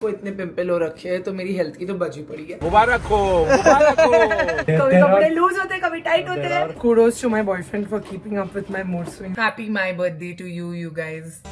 को इतने पिंपल हो रखे हैं तो मेरी हेल्थ की तो बची पड़ी है। मुबारक हो, मुबारक हो। कभी कपड़े लूज होते हैं, कभी टाइट होते हैं। Kudos to my boyfriend for keeping up with my mood swing. Happy my birthday to you guys.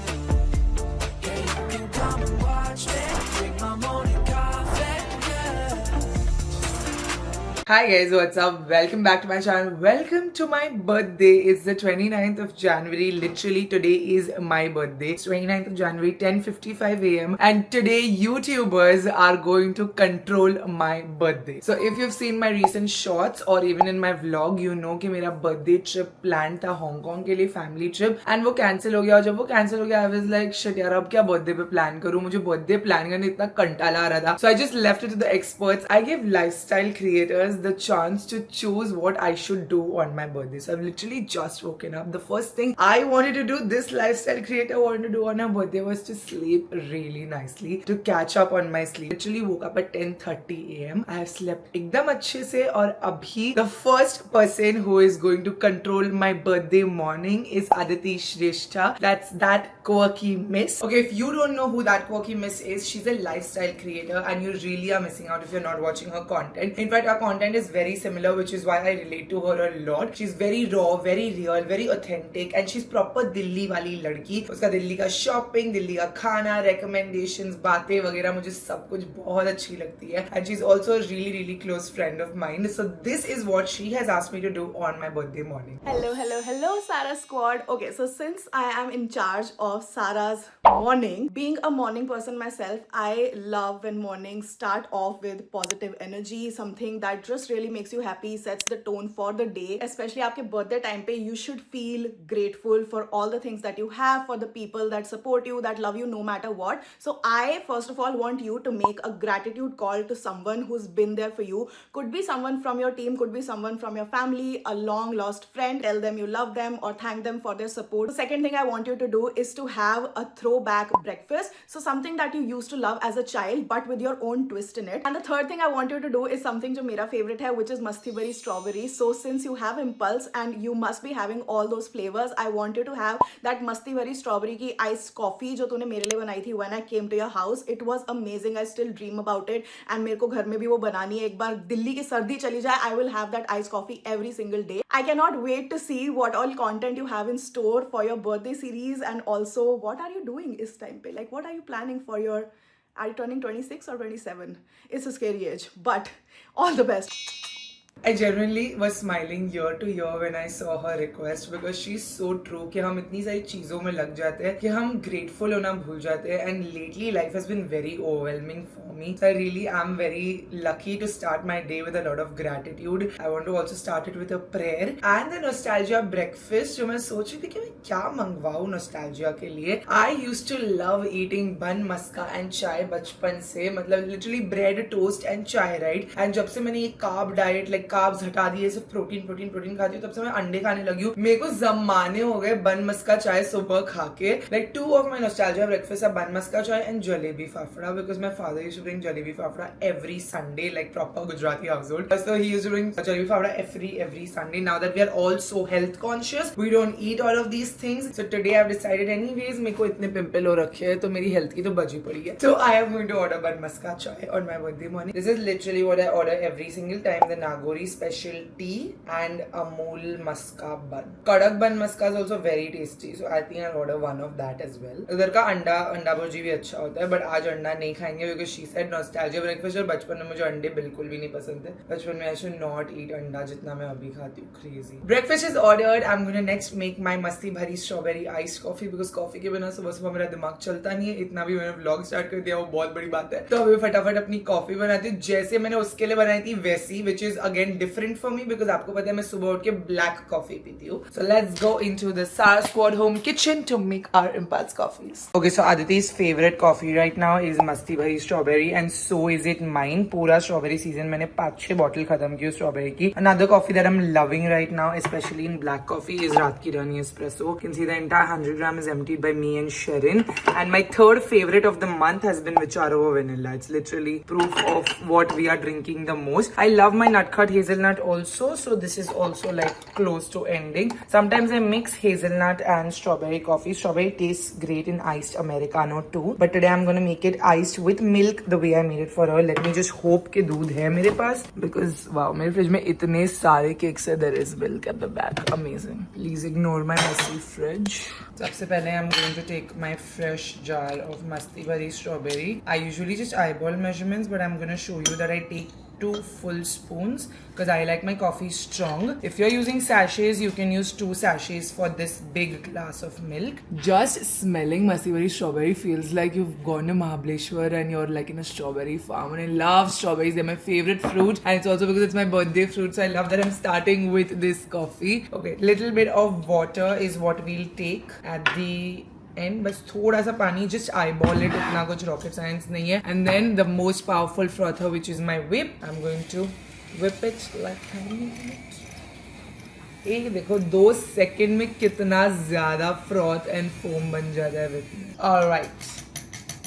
Hi guys, what's up? Welcome back to my channel. Welcome to my birthday. It's the 29th of January. Literally today is my birthday. It's 29th of January, 10:55 a.m. And today YouTubers are going to control my birthday. So if you've seen my recent shorts or even in my vlog, you know कि मेरा birthday trip planned था Hong Kong के लिए family trip and वो cancel हो गया। और जब वो cancel हो गया I was like shit यार अब क्या birthday पे plan करूँ, मुझे birthday plan करने इतना कंटाला आ रहा था। So I just left it to the experts. I gave lifestyle creators the chance to choose what I should do on my birthday. So I've literally just woken up. The first thing I wanted to do, this lifestyle creator wanted to do on her birthday was to sleep really nicely, to catch up on my sleep. Literally woke up at 10:30 a.m. I have slept एकदम अच्छे से और अभी the first person who is going to control my birthday morning is Aditi Shrestha. That's that quirky miss. Okay, if you don't know who that quirky miss is, she's a lifestyle creator and you really are missing out if you're not watching her content. In fact, her content is very similar, which is why I relate to her a lot. She's very raw, very real, very authentic and she's proper Delhi वाली लड़की. उसका दिल्ली का shopping, Delhi का खाना, recommendations, बातें वगैरह मुझे सब कुछ बहुत अच्छी लगती है. And she's also a really really close friend of mine. So this is what she has asked me to do on my birthday morning. Hello Sarah squad. Okay, so since I am in charge of Sarah's morning, being a morning person myself, I love when mornings start off with positive energy, something that just really makes you happy, sets the tone for the day. Especially आपके birthday time पे you should feel grateful for all the things that you have, for the people that support you, that love you no matter what. So I first of all want you to make a gratitude call to someone who's been there for you. Could be someone from your team, could be someone from your family, a long lost friend. Tell them you love them or thank them for their support. The second thing I want you to do is to have a throwback breakfast. So something that you used to love as a child but with your own twist in it. And the third thing I want you to do is something जो मेरा favorite है, which is Masti Bari strawberry. So since you have impulse and you must be having all those flavors, I want you to have that Masti Bari strawberry की iced coffee जो तूने मेरे लिए बनाई थी when I came to your house. It was amazing. I still dream about it and मेरे को घर में भी वो बनानी है. एक बार दिल्ली की सर्दी चली जाए, I will have that iced coffee every single day. I cannot wait to see what all content you have in store for your birthday series and also what are you doing इस time पे? Like what are you planning for your, are you turning 26 or 27? It's a scary age, but all the best. I genuinely was smiling ear to ear when I saw her request because she's so true कि हम इतनी सारी चीज़ों में लग जाते हैं कि हम grateful होना भूल जाते हैं. And lately life has been very overwhelming for me. So I really am very lucky to start my day with a lot of gratitude. I want to also start it with a prayer and the nostalgia breakfast जो मैं सोच रही थी कि मैं क्या मंगवाऊँ nostalgia के लिए. I used to love eating bun maska and chai बचपन से, मतलब literally bread toast and chai, right? And जब से मैंने ये carb diet like कार्ब्स हटा दिए, सिर्फ प्रोटीन खाती हूँ, तब से मैं अंडे खाने लगी हूँ. मेरे को जमाने हो गए बन मस्का चाय सुबह खा के. Like two of my nostalgia breakfast are bun maska chai and jalebi fafda because my father used to bring jalebi fafda every Sunday, like proper Gujarati household. So he used to bring jalebi fafda every Sunday. Now that we are all so health conscious, we don't eat all of these things. So today I've decided anyways मेरे को इतने pimple हो रखे हैं तो मेरी health की तो बची पड़ी है. So I am going to order bun maska chai on my birthday morning. This is literally what I order every single time. The Nagori special tea and Amul maska bun. Kadak bun maska is also very tasty, so I think I'll order one of that as well. इधर का अंडा भुर्जी भी अच्छा होता है, but आज अंडा नहीं खाएंगे because she said nostalgia breakfast. और बचपन में मुझे अंडे बिल्कुल भी नहीं पसंद थे. बचपन में I should not eat अंडा जितना मैं अभी खाती हूँ. Crazy. Breakfast is ordered. I'm going to next make my Masti Bhari strawberry iced coffee because coffee के बिना सुबह मेरा दिमाग चलता नहीं है. इतना भी मैंने vlog start कर दिया, वो बहुत बड़ी बात है. तो अभी फटाफट अपनी कॉफी बनाती हूँ जैसे मैंने उसके लिए बनाई थी वैसी, which is again different for me because आपको पता है मैं सुबह उठ के black coffee पीती हूँ. So let's go into the Sarah Squad home kitchen to make our impulse coffees. Okay, so Aditi's favorite coffee right now is Masti Bhari strawberry and so is it mine. पूरा strawberry season मैंने 5-6 bottle खत्म की strawberry की. Another coffee that I'm loving right now, especially in black coffee, is Raat Ki Rani Espresso. You can see the entire 100 gram is emptied by me and Sherin. And my third favorite of the month has been Vicharo Vanilla. It's literally proof of what we are drinking the most. I love my Nutcut got hazelnut also, so this is also like close to ending. Sometimes I mix hazelnut and strawberry coffee. Strawberry tastes great in iced Americano too, but today I'm gonna make it iced with milk the way I made it for her. Let me just hope कि दूध है मेरे पास, because wow, मेरे fridge में इतने सारे cakes है. There is milk at the back. Amazing. Please ignore my messy fridge. सबसे पहले I'm going to take my fresh jar of Masti Bari strawberry. I usually just eyeball measurements, but I'm gonna show you that I take 2 full spoons because I like my coffee strong. If you're using sachets, you can use 2 sachets for this big glass of milk. Just smelling Masti Bari strawberry feels like you've gone to Mahabaleshwar and you're like in a strawberry farm. And I love strawberries. They're my favorite fruit, and it's also because it's my birthday fruit, so I love that I'm starting with this coffee. Okay, little bit of water is what we'll take at the end. बस थोड़ा सा पानी, just eyeball it, इतना कुछ rocket science नहीं है. And then the most powerful frother, which is my whip. I'm going to whip it like that. ये देखो 2 सेकंड में कितना ज़्यादा froth and foam बन जाता है whip में. Alright.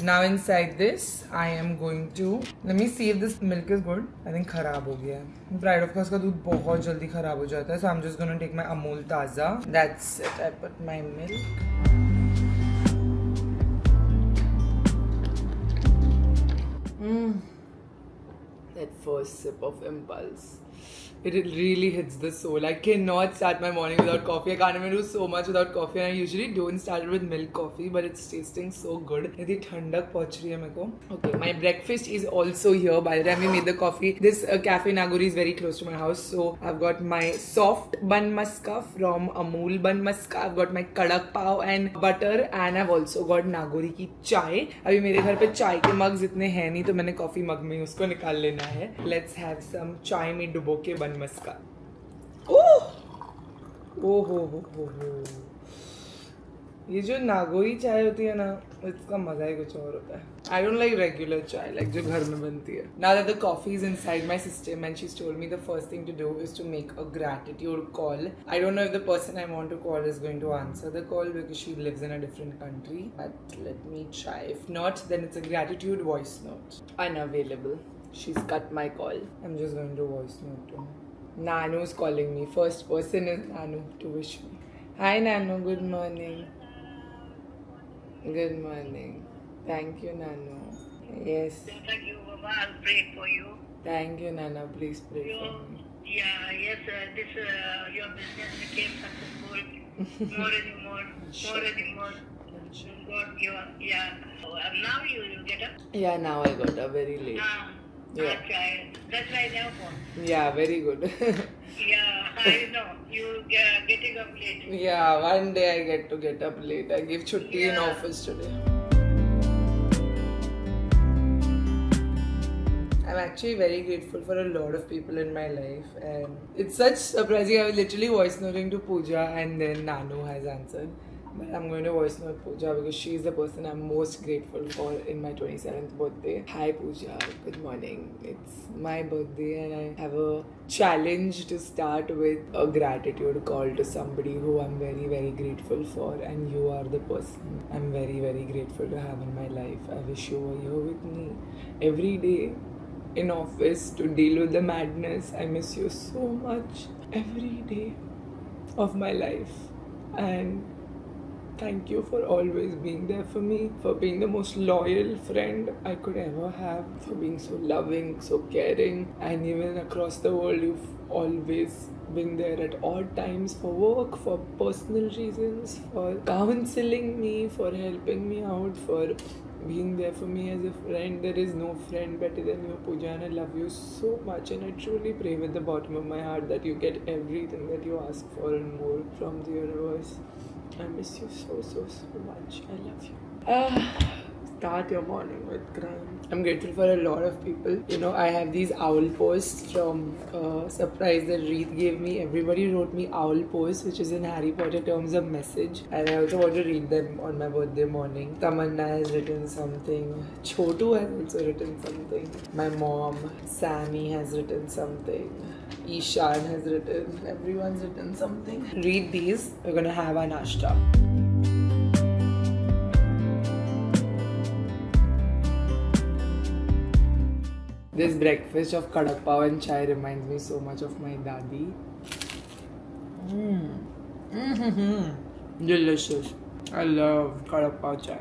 Now inside this, I am going to let me see if this milk is good. I think खराब हो गया है. Pride of course का दूध बहुत जल्दी खराब हो जाता है. So I'm just gonna take my Amul Taza. That's it. I put my milk. That first sip of impulse, it really hits the soul. I cannot start my morning without coffee. I can't even do so much without coffee, and I usually don't start it with milk coffee, but it's tasting so good. इतनी ठंडक पहुंच रही है मेरे को. Okay, my breakfast is also here. By the time we made the coffee, this Cafe Nagori is very close to my house, so I've got my soft bun maska from Amul bun maska. I've got my kadak pav and butter, and I've also got Nagori की चाय. अभी मेरे घर पे चाय के mugs इतने हैं नहीं, तो मैंने कॉफी मग में उसको निकाल लेना है. Let's have some चाय में डुबो के बन मस्का. ओह हो. ये जो नागोरी चाय होती है ना, इसका मजा ही कुछ और होता है. I don't like regular चाय, like जो घर में बनती है. Now that the coffee is inside my system and she's told me the first thing to do is to make a gratitude call. I don't know if the person I want to call is going to answer the call because she lives in a different country. But let me try. If not, then it's a gratitude voice note. Unavailable. She's cut my call. I'm just going to voice note to her. Nanu is calling me. First person is Nanu to wish me. Hi Nanu, good morning. Good morning. Thank you, Nanu. Yes. Thank you, Baba. I'll pray for you. Thank you, Nana. Please pray for me. Yes, this your business became successful. More and more. God give up. Now you get up. Yeah, now I got up very late. Yeah. Okay. That's why I never phone. Yeah, very good. I know. You getting up late. Yeah, one day I get to get up late. I give chutti in office today. I'm actually very grateful for a lot of people in my life, and it's such surprising. I was literally voice noting to Pooja, and then Nanu has answered. But I'm going to voice note Pooja because she's the person I'm most grateful for in my 27th birthday. Hi Pooja, good morning. It's my birthday and I have a challenge to start with a gratitude call to somebody who I'm very, very grateful for, and you are the person I'm very, very grateful to have in my life. I wish you were here with me every day in office to deal with the madness. I miss you so much every day of my life, and thank you for always being there for me, for being the most loyal friend I could ever have, for being so loving, so caring, and even across the world you've always been there at all times for work, for personal reasons, for counseling me, for helping me out, for being there for me as a friend. There is no friend better than you, Pooja, and I love you so much, and I truly pray with the bottom of my heart that you get everything that you ask for and more from the universe. I miss you so much. I love you. Start your morning with crying. I'm grateful for a lot of people. You know, I have these owl posts from surprise that Reet gave me. Everybody wrote me owl posts, which is in Harry Potter terms a message. And I also want to read them on my birthday morning. Tamanna has written something. Chotu has also written something. My mom, Sammy, has written something. Ishan has written. Everyone's written something. Read these. We're gonna have our nashta. This breakfast of kadak pav and chai reminds me so much of my dadi. Delicious. I love kadak pav chai.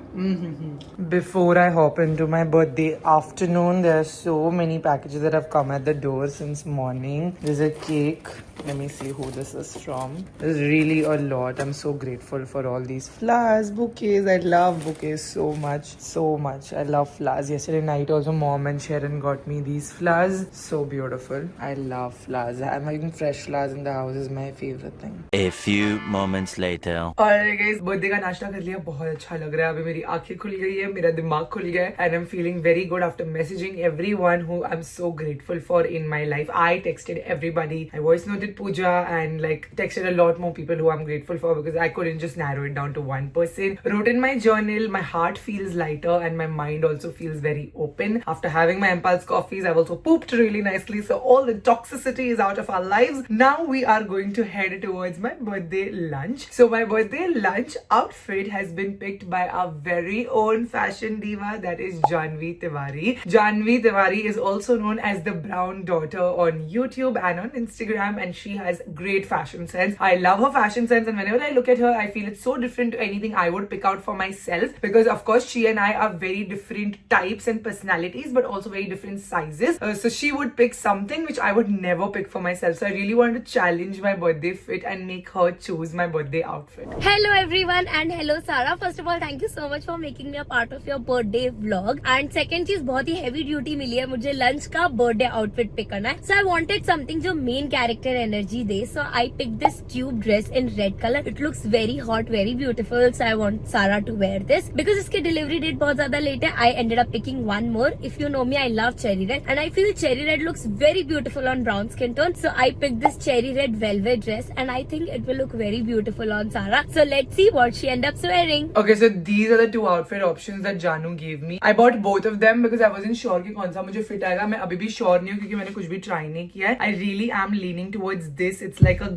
Before I hop into my birthday afternoon, there are so many packages that have come at the door since morning. There's a cake. Let me see who this is from. There's really a lot. I'm so grateful for all these flowers, bouquets. I love bouquets so much. So much. I love flowers. Yesterday night also mom and Sharon got me these flowers. So beautiful. I love flowers. I'm having fresh flowers in the house is my favorite thing. A few moments later. Alright guys, birthday का नाश्ता कर लिया, बहुत अच्छा लग रहा है. अभी मेरी आंखें खुल गई है, मेरा दिमाग खुल गया है, and I'm feeling very good after messaging everyone who I'm so grateful for in my life. I texted everybody. I voice noted Pooja and like texted a lot more people who I'm grateful for because I couldn't just narrow it down to one person. Wrote in my journal, my heart feels lighter and my mind also feels very open. After having my impulse coffees, I've also pooped really nicely, so all the toxicity is out of our lives. Now we are going to head towards my birthday lunch. So my birthday lunch outfit has been picked by our very own fashion diva, that is Janvi Tiwari. Janvi Tiwari is also known as the Brown Daughter on YouTube and on Instagram, and she has great fashion sense. I love her fashion sense, and whenever I look at her, I feel it's so different to anything I would pick out for myself, because of course she and I are very different types and personalities, but also very different sizes. So she would pick something which I would never pick for myself. So I really wanted to challenge my birthday fit and make her choose my birthday outfit. Hello everyone and hello Sara. First of all, thank you so much for making me a part of your birthday vlog. And second चीज बहुत ही heavy duty मिली है मुझे lunch का birthday outfit pick करना है. So I wanted something जो main character energy they. So I picked this tube dress in red color. It looks very hot, very beautiful. So I want Sara to wear this because इसकी delivery date बहुत ज़्यादा late है. I ended up picking one more. If you know me, I love cherry red and I feel cherry red looks very beautiful on brown skin tone. So I picked this cherry red velvet dress and I think it will look very beautiful on Sara. So let's see what she ends up wearing. Okay, so these are the two outfit options that Janu gave me. I bought both of them because I wasn't sure कि कौन सा मुझे fit आएगा. मैं अभी भी sure नहीं हूँ क्योंकि मैंने कुछ भी try नहीं किया है. I really am leaning towards this. It's like a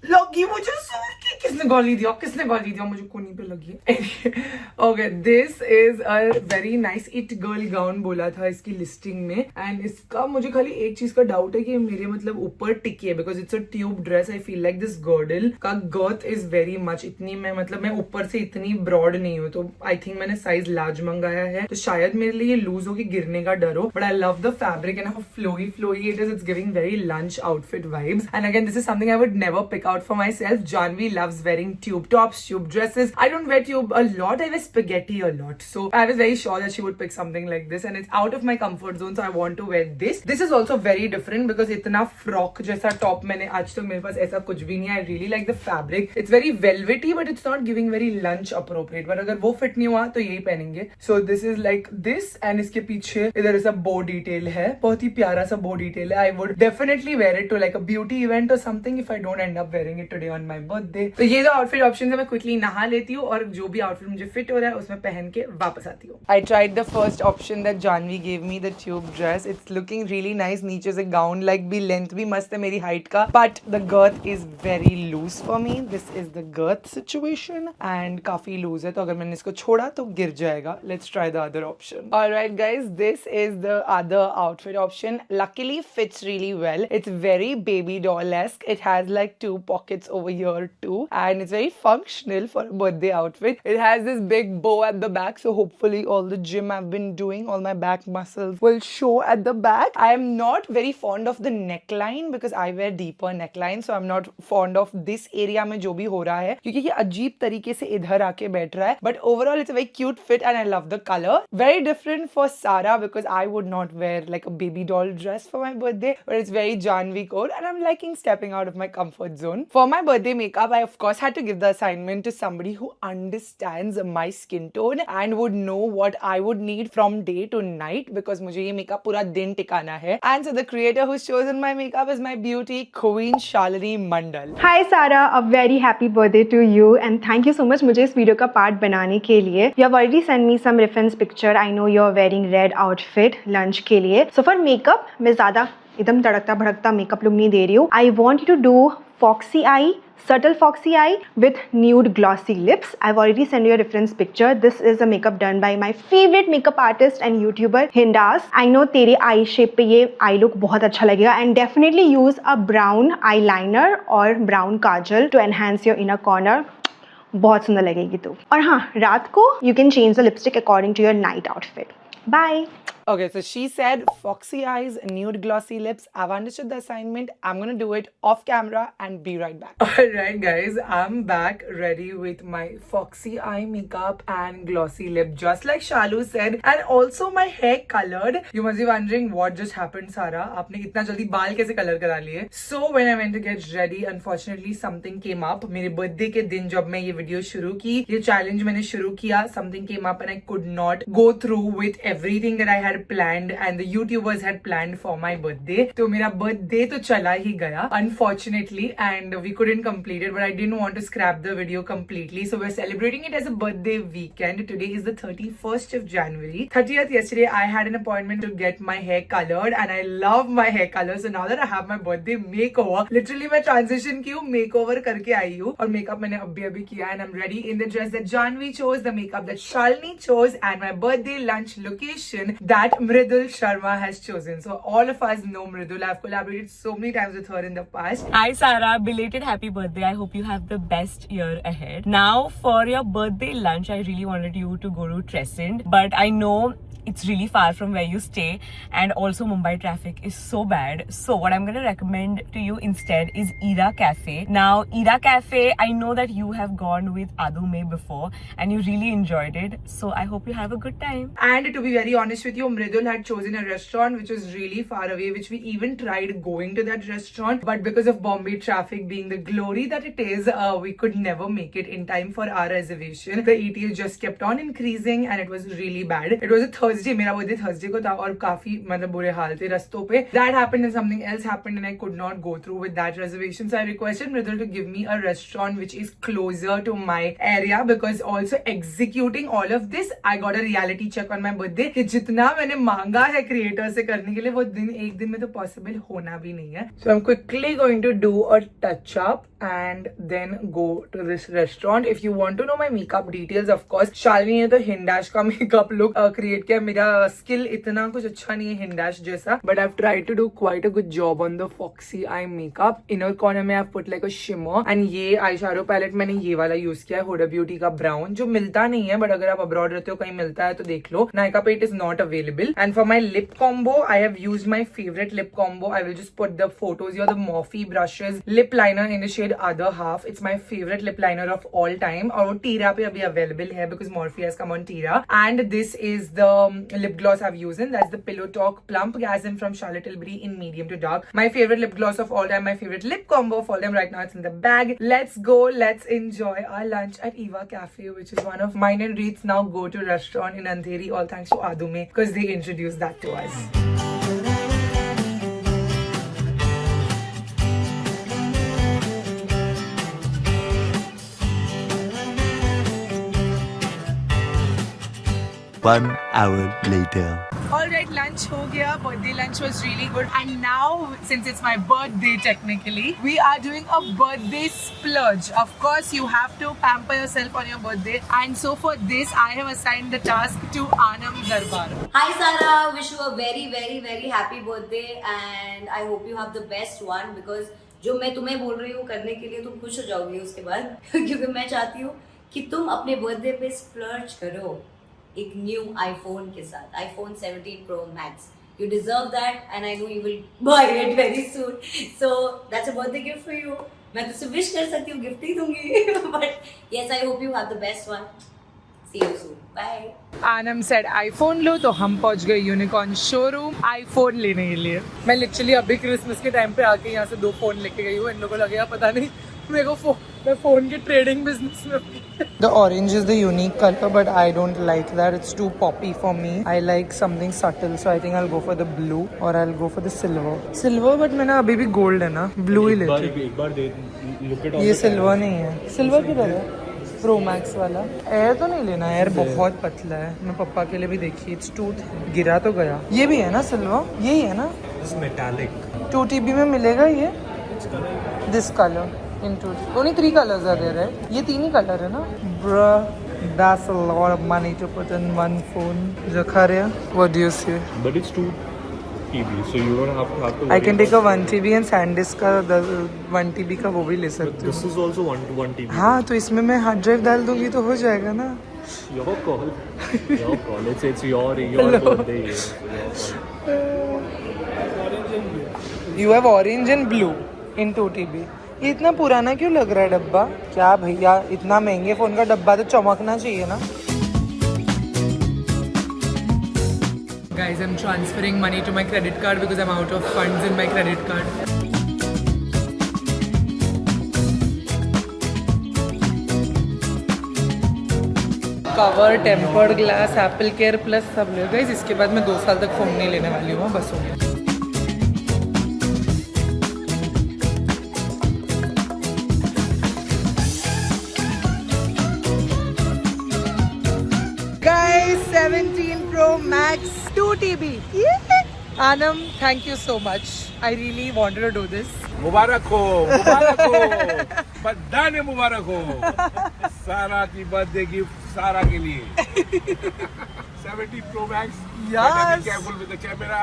लगी मुझे सूट की. किसने गाली दिया मुझे कोनी पे लगी है. Okay, this is a very nice it girl gown बोला था इसकी लिस्टिंग में, and इसका मुझे खाली एक चीज का डाउट है कि मेरे मतलब ऊपर टिकी है because it's a tube dress. I feel like this girdle का girth is very much इतनी मैं ऊपर से इतनी broad नहीं हूँ, तो I think मैंने size large मंगाया है, तो शायद मेरे लिए ये लूज हो के गिरने का डर हो. But I love the fabric and how flowy it is. It's giving very lunch outfit vibes. And again, this is something I would never pick out for myself. Janvi loves wearing tube tops, tube dresses. I don't wear tube a lot. I wear spaghetti a lot. So I was very sure that she would pick something like this, and it's out of my comfort zone, so I want to wear this. This is also very different because इतना frock जैसा top मैंने आज तक मेरे पास ऐसा कुछ भी नहीं है. I really like the fabric. It's very velvety, but it's not giving very lunch appropriate. But अगर वो fit नहीं हुआ तो यही पहनेंगे. So this is like this, and इसके पीछे इधर ऐसा bow detail है. बहुत ही प्यारा सा bow detail है. I would definitely wear it to like a beauty event or something if I don't end up wearing it today on my birthday. तो ये जो outfit options है मैं quickly नहा लेती हूँ और जो भी outfit मुझे fit हो रहा है उसमें पहन के वापस आती हूँ. I tried the first option that Janvi gave me, the tube dress. It's looking really nice. नीचे से gown like भी length भी मस्त है मेरी height का, but the girth is very loose for me. This is the girth situation and काफी loose है, तो अगर मैंने इसको छोड़ा तो गिर जाएगा. Let's try the other option. Alright guys, this is the other outfit option. Luckily fits really well. It's very baby doll-esque. It has like two pockets over here too, and it's very functional for a birthday outfit. It has this big bow at the back, so hopefully all the gym I've been doing, all my back muscles will show at the back. I am not very fond of the neckline because I wear deeper neckline, so I'm not fond of this area में जो भी हो रहा है क्योंकि ये अजीब तरीके से इधर आके बैठ रहा है. But overall it's a very cute fit and I love the color. Very different for Sara because I would not wear like a baby doll dress for my birthday, but it's very Janvi code and I'm liking stepping out of my comfort zone. For my birthday makeup, I of course had to give the assignment to somebody who understands my skin tone and would know what I would need from day to night because मुझे ये makeup पूरा दिन टिकाना है. And so the creator who's chosen my makeup is my beauty queen Shalini Mandal. Hi Sara, a very happy birthday to you and thank you so much मुझे इस video का part बनाने के लिए. You have already sent me some reference picture. I know you're wearing red outfit lunch के लिए. So for makeup मैं ज़्यादा एकदम तड़कता भड़कता मेकअप लुक नहीं दे रही हूँ. I want you to do foxy eye, subtle foxy eye with nude glossy lips. I've already sent you a reference picture. This is a makeup done by my favorite makeup artist and YouTuber Hindas. I know तेरे eye shape पे ये eye look बहुत अच्छा लगेगा, and definitely use a brown eyeliner or brown kajal to enhance your inner corner. बहुत सुंदर लगेगी तू. और हाँ, रात को you can change the lipstick according to your night outfit. Bye. Okay, so she said foxy eyes, nude glossy lips. I've understood the assignment. I'm gonna do it off camera and be right back. Alright guys, I'm back ready with my foxy eye makeup and glossy lip, just like Shalu said, and also my hair colored. You must be wondering what just happened, Sara. आपने इतना जल्दी बाल कैसे color करा लिए? So when I went to get ready, unfortunately something came up. मेरे birthday के दिन जब मैं ये video शुरू की, ये challenge मैंने शुरू किया, something came up and I could not go through with everything that I had planned and the YouTubers had planned for my birthday. तो मेरा birthday तो चला ही गया unfortunately, and we couldn't complete it, but I didn't want to scrap the video completely, so we're celebrating it as a birthday weekend. Today is the 31st of January. 30th yesterday I had an appointment to get my hair colored and I love my hair color, so now that I have my birthday makeover, literally मैं transition की हूँ, makeover करके आई हूँ, और makeup मैंने अभी किया, and I'm ready in the dress that Janvi chose, the makeup that Shalini chose, and my birthday lunch location that Mridul Sharma has chosen. So all of us know Mridul. I've collaborated so many times with her in the past. Hi Sarah, belated happy birthday. I hope you have the best year ahead. Now for your birthday lunch, I really wanted you to go to Trescent, but I know it's really far from where you stay, and also Mumbai traffic is so bad. So what I'm going to recommend to you instead is Era Cafe. Now Era Cafe, I know that you have gone with Adume before and you really enjoyed it, so I hope you have a good time. And to be very honest with you, Mridul had chosen a restaurant which was really far away, which we even tried going to that restaurant, but because of Bombay traffic being the glory that it is, we could never make it in time for our reservation. The ETA just kept on increasing and it was really bad. It was a Thursday, मेरा birthday Thursday को था, और काफी मतलब बुरे हाल थे रास्तों पे. That happened and something else happened and I could not go through with that reservation. So I requested Mridul to give me a restaurant which is closer to my area, because also executing all of this, I got a reality check on my birthday कि जितना मैंने मांगा है creator से करने के लिए, वो दिन एक दिन में तो पॉसिबल होना भी नहीं है. So I'm quickly going to do a touch up and then go to this restaurant. If you want to know my makeup details, of course Shalini ने तो हिंडाश का makeup look create किया. मेरा skill इतना कुछ अच्छा नहीं है हिंडाश जैसा, but I've tried to do quite a good job on the foxy eye makeup. Inner corner में I've put like a shimmer, and ये eyeshadow palette मैंने ये वाला use किया है, Huda Beauty का brown, जो मिलता नहीं है, but अगर आप abroad रहते हो कहीं मिलता है तो देख लो. Nykaa पे it is not available. And for my lip combo, I have used my favorite lip combo. I will just put the photos here. The Morphe brushes lip liner in the shade Other Half. It's my favorite lip liner of all time, और वो Tira पे अभी available है because Morphe has come on Tira. And this is the lip gloss I've used in. That's the Pillow Talk Plump Gasm from Charlotte Tilbury in medium to dark. My favorite lip gloss of all time, my favorite lip combo of all time. Right now it's in the bag. Let's go. Let's enjoy our lunch at Eva Cafe, which is one of mine and Reed's now go-to restaurant in Andheri. All thanks to Adume because they introduced that to us. One hour later. Alright, lunch हो गया. Birthday lunch was really good. And now, since it's my birthday technically, we are doing a birthday splurge. Of course, you have to pamper yourself on your birthday. And so for this, I have assigned the task to Anam Darbar. Hi Sarah, wish you a very very very happy birthday and I hope you have the best one, because जो मैं तुम्हें बोल रही हूँ करने के लिए तुम खुश हो जाओगी उसके बाद क्योंकि मैं चाहती हूँ कि तुम अपने बर्थडे पे स्प्लर्ज करो एक न्यू आईफोन के साथ, iPhone 17 Pro Max. You deserve that and I know you will buy it very soon. So that's a birthday gift for you. मैं तुझसे विश कर सकती हूँ, गिफ्ट ही दूंगी. But yes, I hope you have the best one. See you soon. Bye. Anam said iPhone लो, तो हम पहुंच गए यूनिकॉर्न शोरूम आईफोन लेने के लिए. मैं लिटरली अभी क्रिसमस के टाइम पे आके यहाँ से 2 फोन लेके गई हूँ. इन लोगों को लगेगा पता नहीं मेरे को मैं फोन के ट्रेडिंग बिजनेस में हूँ. The orange is the unique color, but I don't like that. It's too poppy for me. I like something subtle, so I think I'll go for the blue or I'll go for the silver. Silver, but मैंने अभी भी gold है ना, blue ही लेती हूँ. एक बार दे look at all. ये silver नहीं है. Silver किधर है? Pro Max वाला. एयर तो नहीं लेना, एयर बहुत पतला है. मैं पापा के लिए भी देखी. It's too गिरा तो गया. ये भी है ना silver? यही है ना? It's metallic. 2TB में मिलेगा ये? This color into only 3 colors are there, right? ये 3 ही color है ना? Bruh, that's a lot of money to put in one phone. Zakharia, what do you say? But it's 2 TB, so you don't have to. I can take a 1 TB and SanDisk का 1 TB का वो भी ले सकती This हूँ. is also 1 to 1 TB. हाँ, तो इसमें मैं हार्ड ड्राइव डाल दूंगी तो हो जाएगा ना? Your call. Your call. It's your birthday. Your call. You have orange and blue in 2 TB. ये इतना पुराना क्यों लग रहा है डब्बा? क्या भैया, इतना महंगे फोन का डब्बा तो चमकना चाहिए ना? Guys, I'm transferring money to my credit card because I'm out of funds in my credit card. Cover, tempered glass, Apple care plus सब ले गाइस. इसके बाद मैं 2 साल तक फोन नहीं लेने वाली हूँ, बस हो गया. Guys, 17 Pro Max 2 TB. Anam, thank you so much. I really wanted to do this. मुबारक हो, मुबारक हो. बधाई मुबारक हो. सारा की बर्थडे गिफ्ट सारा के लिए. 17 Pro Max. Yes. Be careful with the camera.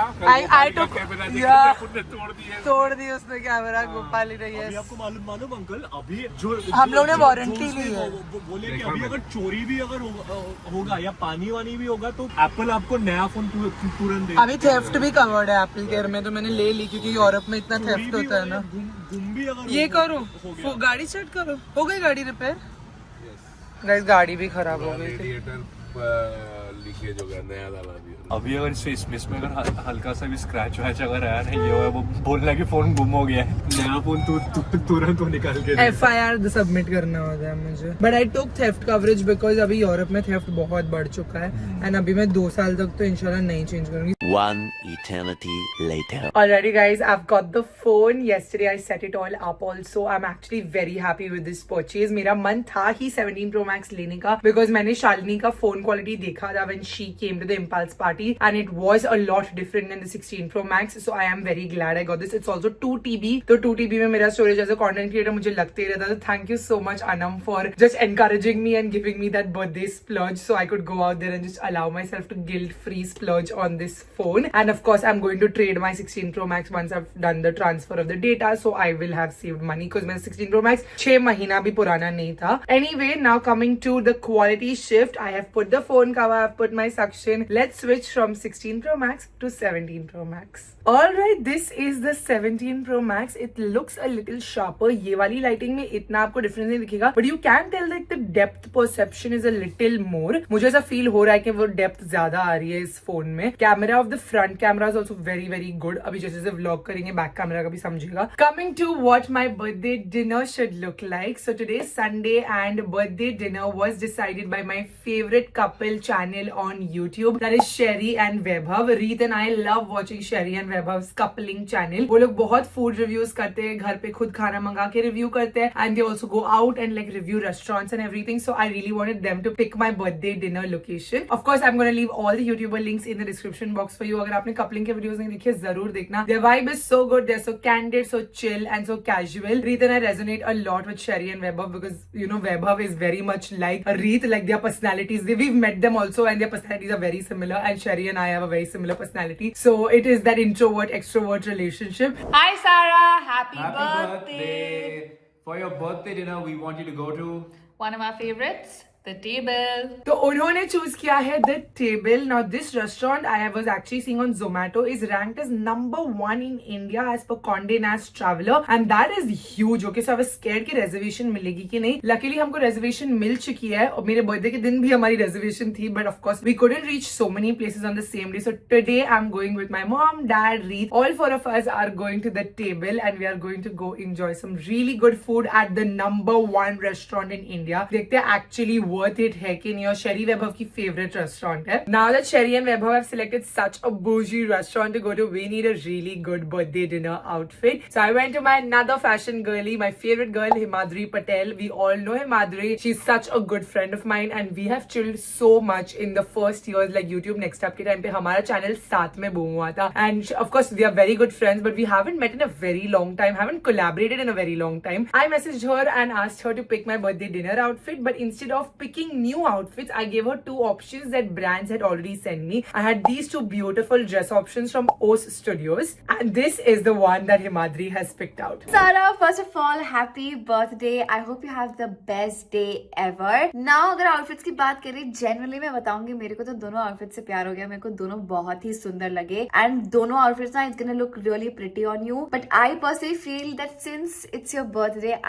I took camera. yeah. तोड़ दी उसने कैमरा, गोपाली रही है. अभी आपको मालूम अंकल, अभी जो हम लोग ने वारंटी ली है. बोले कि अभी अगर चोरी भी अगर होगा या पानी वानी भी होगा तो एप्पल आपको नया फोन तुरंत देगा. अभी थेफ्ट भी कवर्ड है एप्पल केयर में, तो मैंने ले ली क्योंकि यूरोप में इतना थेफ्ट होता है ना. गुम भी अगर ये करो, गाड़ी सेट करो. हो गई गाड़ी रिपेयर? गाइस, गाड़ी भी खराब हो गई थी. लीकेज हो गया, नया डाला दिया. अभी अगर इसमें अगर हल्का सा भी स्क्रैच वैच अगर आया नहीं ये वो बोलना कि फोन गुम हो गया है, नया फोन तुरंत वो निकाल के FIR सबमिट करना होता है मुझे. But I took theft coverage because अभी यूरोप में थेफ्ट बहुत बढ़ चुका है एंड अभी मैं 2 साल तक तो इंशाल्लाह नहीं चेंज करूंगी. 1 eternity later. Alrighty guys, I've got the phone. Yesterday I set it all up also. I'm actually very happy with this purchase. मेरा मन था ही 17 Pro Max लेने का because मैंने शालिनी का phone quality देखा था when she came to the Impulse party and it was a lot different than the 16 Pro Max. So I am very glad I got this. It's also 2 TB. तो 2 TB में मेरा storage as a content creator मुझे लगते ही रहता था. Thank you so much Anam for just encouraging me and giving me that birthday splurge so I could go out there and just allow myself to guilt-free splurge on this phone. And of course I'm going to trade my 16 Pro Max once I've done the transfer of the data, so I will have saved money because my 16 Pro Max 6 महीना भी पुराना नहीं था. Anyway, now coming to the quality shift, I have put the phone cover, I've put my suction. Let's switch from 16 Pro Max to 17 Pro Max. Alright, this is the 17 Pro Max. It looks a little sharper. ये वाली lighting में इतना आपको difference नहीं दिखेगा, but you can tell that the depth perception is a little more. मुझे ऐसा feel हो रहा है कि वो depth ज्यादा आ रही है इस phone में. Camera of the front camera is also very very good. अभी जैसे जैसे vlog करेंगे back camera का भी समझेगा. Coming to what my birthday dinner should look like. So today's Sunday and birthday dinner was decided by my favorite couple channel on YouTube. That is Sherry and Vaibhav. Reet and I love watching Sherry and Vaibhav's coupling channel. वो लोग बहुत food reviews करते हैं, घर पे खुद खाना मंगा के review करते हैं and they also go out and like review restaurants and everything. So I really wanted them to pick my birthday dinner location. Of course, I'm going to leave all the YouTuber links in the description box for you. अगर आपने coupling के videos नहीं देखे जरूर देखना. Their vibe is so good. They're so candid, so chill and so casual. Reet and I resonate a lot with Sherry and Vaibhav because you know Vaibhav is very much like Reet, like their personalities. We've met them also and their personalities are very similar and Sherry and I have a very similar personality. So it is that introvert extrovert relationship. Hi Sarah, happy birthday. For your birthday dinner, we want you to go to One of our favorites, the table. तो उन्होंने choose किया है The Table. Now this restaurant I was actually seeing on Zomato is ranked as #1 in India as per Condé Nast Traveler and that is huge. Okay, so I was scared कि reservation मिलेगी कि नहीं. Luckily हमको reservation मिल चुकी है और मेरे birthday के दिन भी हमारी reservation थी, but of course we couldn't reach so many places on the same day. So today I'm going with my mom, dad, Reet. All 4 of us are going to The Table and we are going to go enjoy some really good food at the #1 restaurant in India. देखते हैं actually worth it है कि नहीं, और शेरी वैभव की favorite restaurant है. Now that Sherry and Vaibhav have selected such a bougie restaurant to go to, we need a really good birthday dinner outfit. So I went to my another fashion girly, my favorite girl, Himadri Patel. We all know Himadri. She's such a good friend of mine and we have chilled so much in the first years, like YouTube Next Up के time पे हमारा channel साथ में boom हुआ था. And of course we are very good friends, but we haven't met in a very long time, haven't collaborated in a very long time. I messaged her and asked her to pick my birthday dinner outfit, but instead of picking new outfits, I gave her two options that brands had already sent me. I had these two beautiful dress options from Ose Studios, and this is the one that Himadri has picked out. Sara, first of all, happy birthday. I hope you have the best day ever. Now, अगर outfits की बात करें, generally मैं बताऊंगी मेरे को तो दोनों outfits से प्यार हो गया. मेरे को दोनों बहुत ही सुंदर लगे. And दोनों outfits ना, it's gonna look really pretty on you. But I personally feel that since it's your birthday,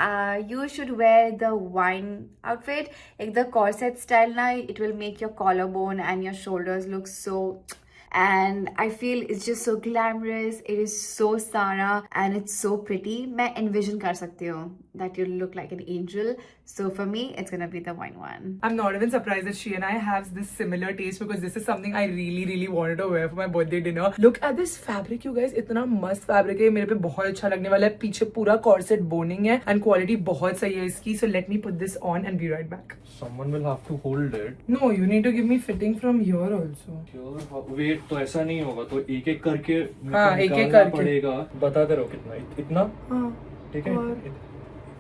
you should wear the wine outfit. Like the corset style ना, it will make your collarbone and your shoulders look so, and I feel it's just so glamorous. It is so Sara and it's so pretty. मैं envision कर सकती हूँ that you look like an angel. So for me, it's gonna be the wine one. I'm not even surprised that she and I have this similar taste because this is something I really wanted to wear for my birthday dinner. Look at this fabric, you guys. इतना मस्त fabric है, मेरे पे बहुत अच्छा लगने वाला है. पीछे पूरा corset boning है and quality बहुत सही है इसकी. So let me put this on and be right back. Someone will have to hold it. No, you need to give me fitting from here also. Wait, तो ऐसा नहीं होगा, तो एक एक करके हाँ, एक-एक निकालना करके पड़ेगा. बताते रहो कितना, इतना हाँ, ठीक है.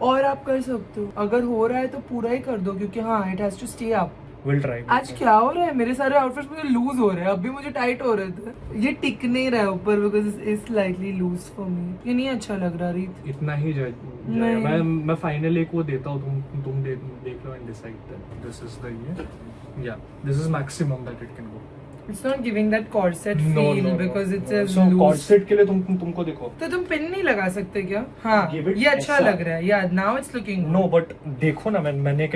और आप कर सकते हो. अगर हो रहा है तो पूरा ही कर दो क्योंकि हाँ, it has to stay up. We'll try. आज क्या हो रहा है, मेरे सारे आउटफिट्स मुझे लूज हो रहे हैं. अभी मुझे टाइट हो रहे थे. ये टिक नहीं रहा है ऊपर because it's slightly loose for me. ये नहीं अच्छा लग रहा रीत. इतना ही जाए. मैं फाइनल एक वो देता हूँ, तुम देख लो and decide. This is the ये. या this is maximum that it can go. It's not giving that corset No, feel no, no. because it says So loose. corset के लिए तुमको देखो. तो तुम पिन नहीं लगा सकते क्या? हाँ, Give it ये अच्छा ऐसा. लग रहा है. Yeah, now it's looking good. No, but देखो ना, मैंने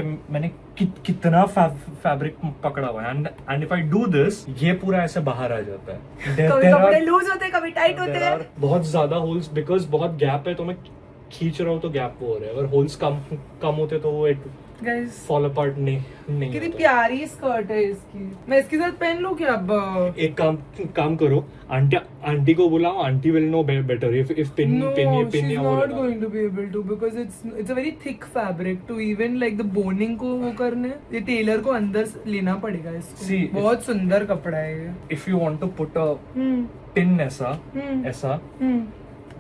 कितना फैब्रिक पकड़ा हुआ है. And if I do this, ये पूरा ऐसे बाहर आ जाता है. कभी कपड़े लूज होते हैं, कभी टाइट होते हैं. बहुत ज्यादा होल्स बिकॉज बहुत गैप है, तो मैं खींच रहा हूँ तो गैप हो रहा है. अगर होल्स कम होते तो वो Guys, फॉल अपार्ट नहीं कितनी होता. प्यारी स्कर्ट है इसकी. मैं इसके साथ पहन लूं क्या अब? एक काम करो, आंटी को बुलाओ. Aunty will know better if pin No, pin she's या not वो going to be able to because it's a very thick fabric to even like the boning को वो करने. ये टेलर को अंदर लेना पड़ेगा इसको. See, बहुत सुंदर कपड़ा है ये. If you want to put a pin ऐसा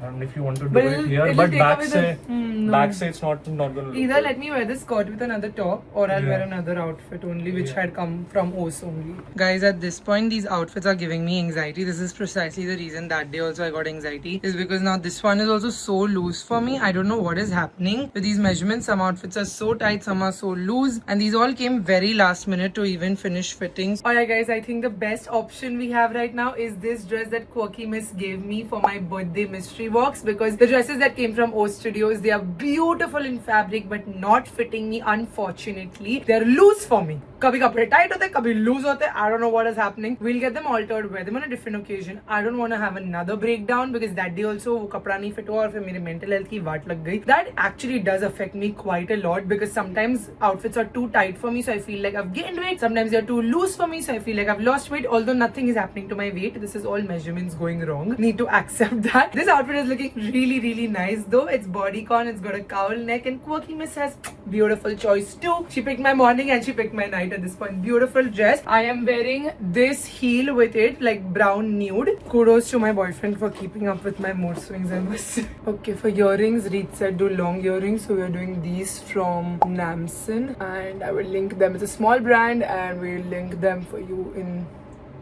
and if you want to do But it here, it'll but take away no. back say it's not gonna look Either good. let me wear this skirt with another top or I'll Yeah. wear another outfit only which Yeah. had come from Ose only. Guys, at this point these outfits are giving me anxiety. This is precisely the reason that day also I got anxiety, is because now this one is also so loose for me. I don't know what is happening with these measurements. Some outfits are so tight, some are so loose, and these all came very last minute to even finish fittings. Alright guys, I think the best option we have right now is this dress that Quirky Miss gave me for my birthday mystery box, because the dresses that came from Ose Studios, they are beautiful in fabric but not fitting me, unfortunately. They're loose for me. कभी कपड़े tight होते हैं, कभी loose होते हैं. I don't know what is happening. We'll get them altered, wear them on a different occasion. I don't want to have another breakdown because that day also वो कपड़ा नहीं फिट हुआ और फिर मेरे mental health की वाट लग गई. That actually does affect me quite a lot because sometimes outfits are too tight for me, so I feel like I've gained weight. Sometimes they're too loose for me, so I feel like I've lost weight. Although nothing is happening to my weight, this is all measurements going wrong. Need to accept that. This outfit is looking really nice though. It's bodycon, it's got a cowl neck, and Quirky Miss has beautiful choice too. She picked my morning and she picked my night at this point. Beautiful dress. I am wearing this heel with it, like brown nude. Kudos to my boyfriend for keeping up with my mood swings, I must say. Okay, for earrings, Reed said do long earrings, so we are doing these from Namsen, and I will link them. It's a small brand and we'll link them for you in.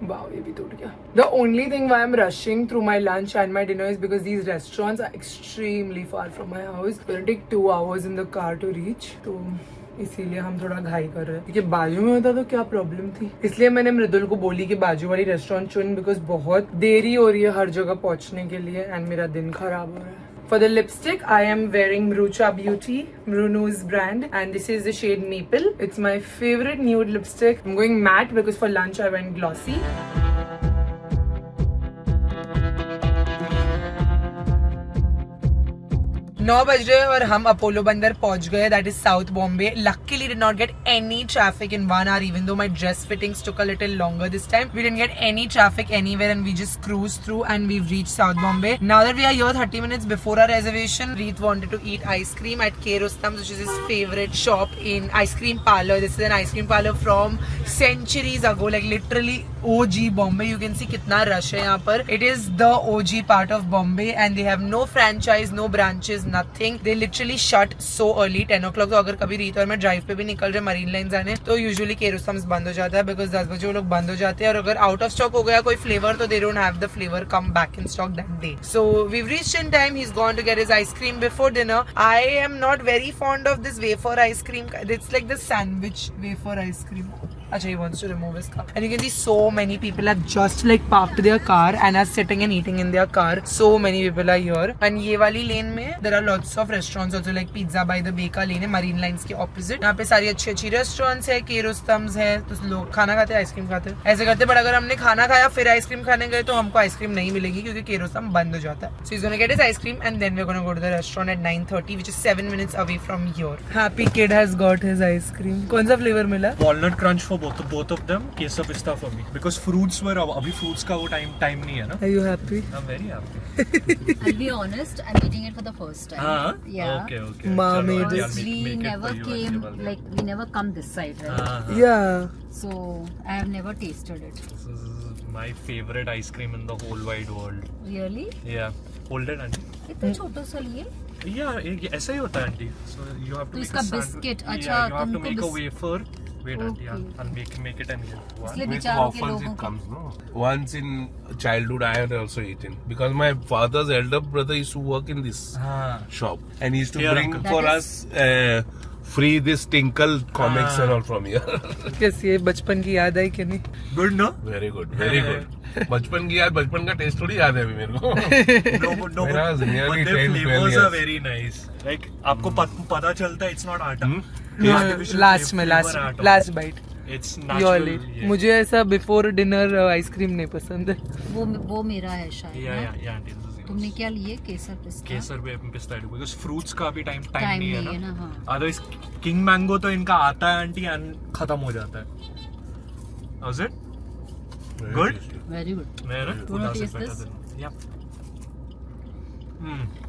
Wow, ये भी टूट गया. The only thing why I'm rushing through my lunch and my dinner is because these restaurants are extremely far from my house. It's gonna take 2 hours in the car to reach. तो इसीलिए हम थोड़ा घाई कर रहे हैं. क्योंकि बाजू में होता तो क्या प्रॉब्लम थी. इसलिए मैंने मृदुल को बोली कि बाजू वाली रेस्टोरेंट चुन, बिकॉज बहुत देरी हो रही है हर जगह पहुंचने के लिए एंड मेरा दिन खराब हो रहा है. For the lipstick, I am wearing Mrucha Beauty, Mrunu's brand, and this is the shade Maple. It's my favorite nude lipstick. I'm going matte because for lunch I went glossy. 9 बज रहे हैं और हम अपोलो बंदर पहुंच गए. That is South Bombay. Luckily did not get any traffic in 1 hour, even though my dress fittings took a little longer this time. We didn't get any traffic anywhere and we just cruised through and we've reached South Bombay. Now that we are here 30 minutes before our reservation, Reet wanted to eat ice cream at K. Rustam's, which is his favorite shop in ice cream parlor. This is an ice cream parlor from centuries ago, like literally OG Bombay. You can see कितना rush है यहाँ पर. It is the OG part of Bombay and they have no franchise, no branches, nothing. They literally shut so early, 10 o'clock. तो अगर कभी रीत और मैं ड्राइव पे भी निकल रहे मरीन लाइन जाने तो यूजुअली K. Rustam's बंद हो जाता है बिकॉज 10 बजे वो लोग बंद हो जाते हैं और अगर आउट ऑफ स्टॉक हो गया कोई फ्लेवर तो they don't have the flavor come back in stock that day. So we've reached in time. He's gone to get his ice cream before dinner. I am not very fond of this wafer ice cream. It's like the sandwich wafer ice cream. Ajay wants to remove his car. And you can see so many people have just like parked their car and are sitting and eating in their car. So many people are here. And ये वाली lane में there are lots of restaurants also like Pizza by the Bay का lane है Marine Lines के opposite. यहाँ पे सारी अच्छी अच्छी restaurants है, K. Rustam's है, तो लोग खाना खाते हैं आइसक्रीम खाते हैं ऐसे करते. बट अगर हमने खाना खाया फिर आइसक्रीम खाने गए तो हमको आइसक्रीम नहीं मिलेगी क्योंकि K. Rustam बंद हो जाता है. So he's gonna get his ice cream and then we're gonna go to the restaurant at 9:30 which is 7 minutes away from here. Happy kid has got his ice cream. कौन सा flavor मिला? Walnut crunch for both of them. Queso pista for me because fruits were अभी fruits का वो time नहीं है ना. Are you happy? I'm very happy. I'll be honest, I'm eating it for the first time. Yeah. Okay. Mom made Chalo, it. I'll We make it never for you, came, I'll like, we never come this side, right? Yeah. So, I have never tasted it. This is my favorite ice cream in the whole wide world. Really? Yeah. Hold it, auntie. इतना छोटा सा लिए? Yeah, ऐसा ही होता है aunty. So you have to तो make इसका a biscuit, sandwich. अच्छा, Yeah, you have to तुमको make a wafer. Wait, auntie, Okay. I'll make it and give one. इसलिए With बेचारों के waffles लोगों it को comes, no? Once in childhood I had also eaten because my father's elder brother used to work in this shop and he used to Yeah, bring uncle. for That us free this Tinkle comics and all from here. कैसी है बचपन की याद आई कि नहीं? Good, no? Very good, very good. बचपन की याद बचपन का टेस्ट थोड़ी याद है अभी मेरे को. No, When I was nearly but their 10, 12 flavors years. are very nice. Like आपको पता चलता है it's not atta. Artificial last में flavor atta. Last bite It's your natural. Late. Yeah. मुझे ऐसा बिफोर डिनर आइसक्रीम नहीं पसंद है. वो मेरा है शायद. Yeah, ना? yeah, auntie, this is yours. तुमने क्या लिए? केसर पिस्ता? केसर पे पिस्ता because fruits का भी time Time नहीं है नहीं है ना. ना, हाँ. Otherwise king mango तो इनका आता है आंटी and खत्म हो जाता है. How's it? Very Good? tasty. Very good. मैं ना Do you wanna does it taste better this? than- Yeah.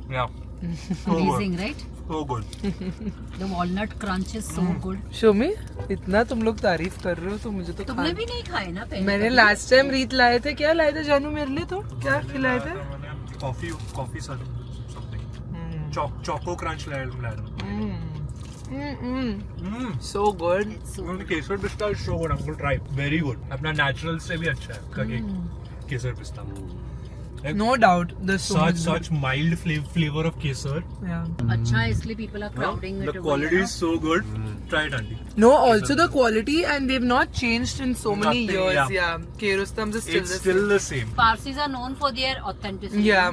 Yeah. So Amazing, good. right? So good. The walnut crunch is so good. शोमी इतना तुम लोग तारीफ कर रहे हो तो मुझे तो तुमने भी नहीं खाए ना पहले? मैंने कभी? लास्ट टाइम रीत लाए थे. क्या लाए थे जानू मेरे लिए? तो क्या खिलाए थे? Coffee something. Choco crunch लाया. So good. It's so उन्होंने केसर पिस्ता is so good. Uncle try. Very good. अपना natural से भी अच्छा है का केक. केसर पिस्ता. No doubt. There's so much. Such mild flavor of kesar. Yeah. अच्छा है इसलिए people are crowding it. The over quality here. is so good. Try it, auntie. No, also the quality and they've not changed in so many Nothing, years. yeah. Yeah. K. Rustam's is still It's the still same. the same. Parsis are known for their authenticity. Yeah.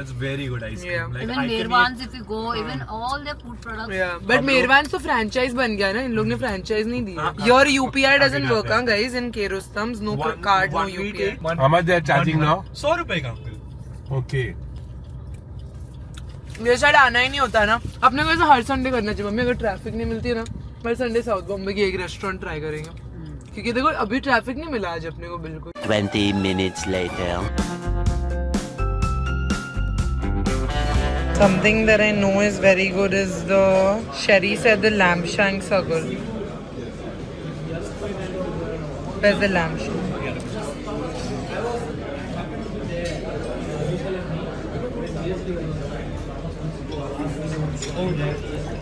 That's very good ice cream. Yeah. Like, Even I can Mervans, if you go, even all their food products. Yeah. But हम लोग- Mervans तो franchise बन गया ना. इन लोग ने franchise नहीं दी. हाँ, Your हाँ. UPI doesn't आगे work, जाते हैं. guys. In K. Rustam's, no One- card, no one we UPI. take, one- How much they are charging now? 100 रुपए का अंकल. Okay. मेरे साइड आना ही नहीं होता ना. अपने को ऐसा हर संडे करना चाहिए. मम्मी अगर ट्रैफिक नहीं मिलती है ना हर संडे साउथ बॉम्बे की एक रेस्टोरेंट ट्राई करेंगे. क्योंकि देखो अभी ट्रैफिक नहीं मिला आज अपने को बिल्कुल. 20 minutes later. Something that I know is very good is the Sherry said the lamb shanks are good. Where's the lamb shank?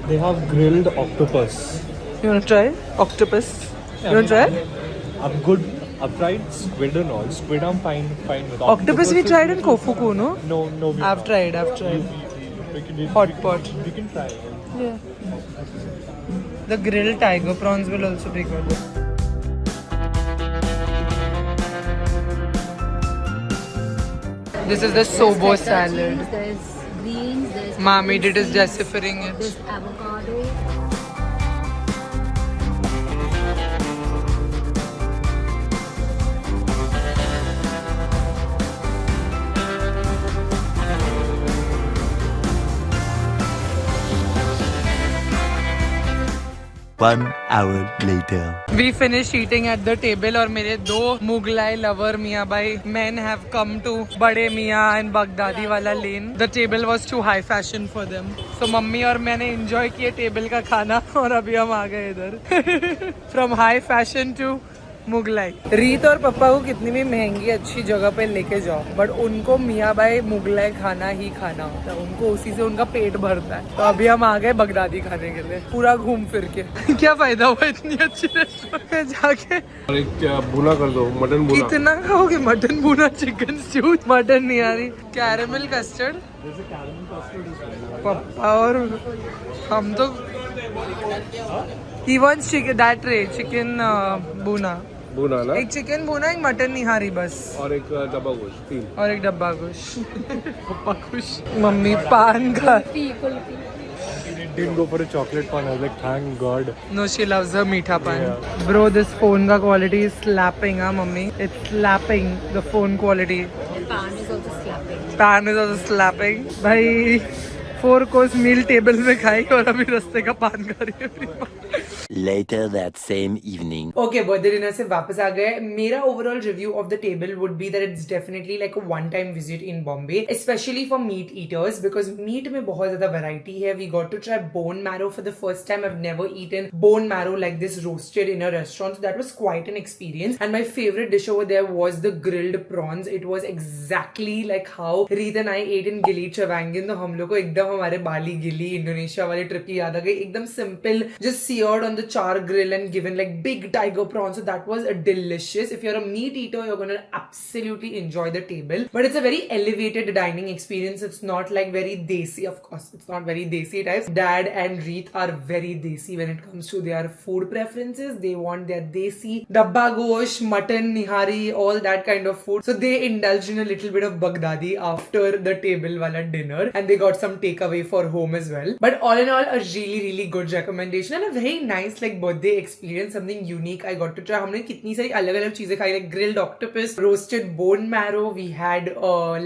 They have grilled octopus. You wanna try octopus? You wanna try? I'm good. I've tried squid and all. Squid I'm fine with. Octopus we tried in Kofuku, no? No. I've tried. Hot pot. We can try. Yeah. The grilled tiger prawns will also be good. This is the sobo There's feta salad. cheese, there's greens, there's Mommy did is seeds, deciphering it. there's avocado. 1 hour later. We finished eating at the table और मेरे 2 Mughlai lover मियाँ भाई men have come to बड़े मियाँ and Baghdadi वाला lane. The table was too high fashion for them. So mummy और मैंने enjoy किए टेबल का खाना और अभी हम आ गए इधर. From high fashion to Mughlai. रीत और पप्पा को कितनी भी महंगी अच्छी जगह पे लेके जाओ बट उनको मियाँ भाई मुगलाई खाना ही खाना होता है. उनको उसी से उनका पेट भरता है. तो अभी हम आ गए बगदादी खाने के लिए पूरा घूम फिर के. क्या फायदा हुआ इतनी अच्छी रेस्टोरेंट में जाके. और एक भुना कर दो, मटन भुना. कितना खाओगे? मटन भुना, चिकन स्टू, मटन निहारी, कैरेमल कस्टर्ड. पप्पा और हम तो he wants chicken, that tray, chicken भुना. भुना ना. एक चिकन भुना, एक मटन निहारी बस. और एक डब्बा गोश्त, 3. और एक डब्बा गोश्त. पप्पा खुश. मम्मी पान खा. Didn't go for a chocolate pan. I was like, thank God. No, she loves her meetha pan. Bro, this phone का quality is slapping, huh, mummy? It's slapping, the phone quality. Pan is also slapping. Pan is also slapping. भाई 4 course meal table में खाई और अभी रास्ते का पान खा रही है मेरी माँ. Later that same evening. Okay, birthday dinner से वापस आ गए. मेरा overall review of the table would be that it's definitely like a one-time visit in Bombay, especially for meat eaters because meat में बहुत ज़्यादा variety है. We got to try bone marrow for the first time. I've never eaten bone marrow like this roasted in a restaurant, so that was quite an experience. And my favorite dish over there was the grilled prawns. It was exactly like how Reet and I ate in Gili Trawangan. तो हम लोग को एकदम हमारे बाली गिली Indonesia वाली trip की याद आ गई. एकदम simple, just seared on the char grill and given like big tiger prawns. So that was delicious. If you're a meat eater, you're gonna absolutely enjoy the table. But it's a very elevated dining experience. It's not like very desi. Of course, it's not very desi types. Dad and Reet are very desi when it comes to their food preferences. They want their desi dabba gosh, mutton, nihari, all that kind of food. So they indulged in a little bit of Baghdadi after the table wala dinner, and they got some takeaway for home as well. But all in all, a really good recommendation and a very nice like birthday experience, something unique I got to try. हमने कितनी सारी अलग-अलग चीजें खाई, like grilled octopus, roasted bone marrow, we had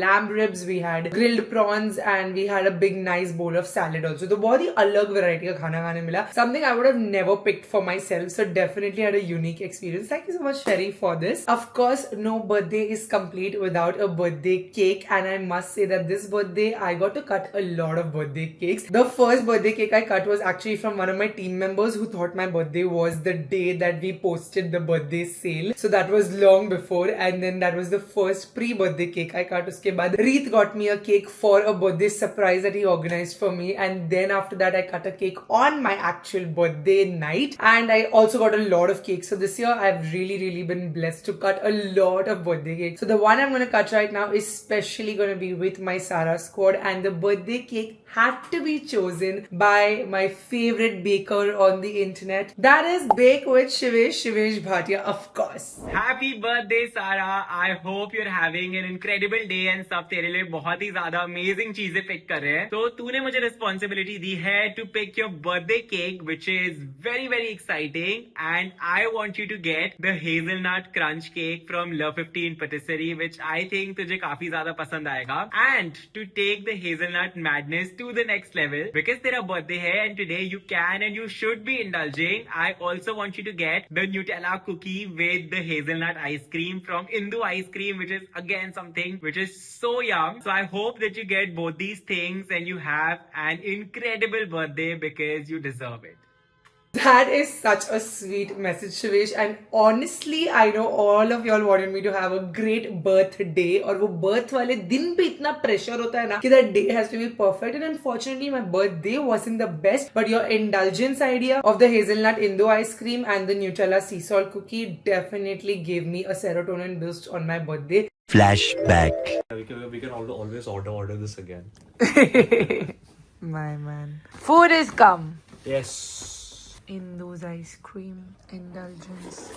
lamb ribs, we had grilled prawns, and we had a big nice bowl of salad also. तो बहुत ही अलग variety का खाना खाने मिला. Something I would have never picked for myself, so definitely had a unique experience. Thank you so much, Ferry, for this. Of course, no birthday is complete without a birthday cake, and I must say that this birthday I got to cut a lot of birthday cakes. The first birthday cake I cut was actually from one of my team members who thought my birthday was the day that we posted the birthday sale. So that was long before, and then that was the first pre-birthday cake I cut. Uske baad Reet got me a cake for a birthday surprise that he organized for me, and then after that I cut a cake on my actual birthday night, and I also got a lot of cakes. So this year I've really been blessed to cut a lot of birthday cakes. So the one I'm going to cut right now is especially going to be with my Sara squad, and the birthday cake had to be chosen by my favorite baker on the internet. That is Bake with Shivesh Bhatia, of course. Happy birthday, Sarah. I hope you're having an incredible day and सब तेरे लिए बहुत ही ज्यादा amazing चीजें pick कर रहे हैं. तो तूने मुझे responsibility दी है to pick your birthday cake, which is very exciting, and I want you to get the hazelnut crunch cake from Love 15 Patisserie, which I think तुझे काफी ज्यादा पसंद आएगा. And to take the hazelnut madness to the next level, because तेरा birthday है and today you can and you should be indulging, I also want you to get the Nutella cookie with the hazelnut ice cream from Indu Ice Cream, which is again something which is so yum. So I hope that you get both these things and you have an incredible birthday because you deserve it. That is such a sweet message, Shivesh, and honestly I know all of y'all wanted me to have a great birthday, और वो birth वाले दिन पे इतना pressure होता है ना कि that day has to be perfect, and unfortunately my birthday wasn't the best, but your indulgence idea of the hazelnut Indo ice cream and the Nutella sea salt cookie definitely gave me a serotonin boost on my birthday. Flashback. We can always order this again. My man. Food is come. Yes. Indo's ice cream indulgence.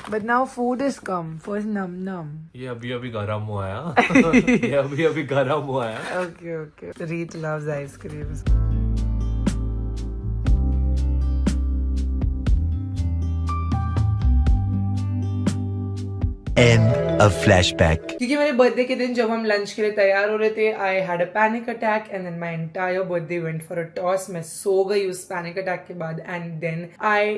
But now food is come. First num. ये अभी गरम हुआ है. ये अभी गरम हुआ है. Okay. Reet loves ice creams. End of flashback. क्योंकि मेरे बर्थडे के दिन जब हम लंच के लिए तैयार हो रहे थे, I had a panic attack and then my entire birthday went for a toss. मैं सो गई उस पैनिक अटैक के बाद and then I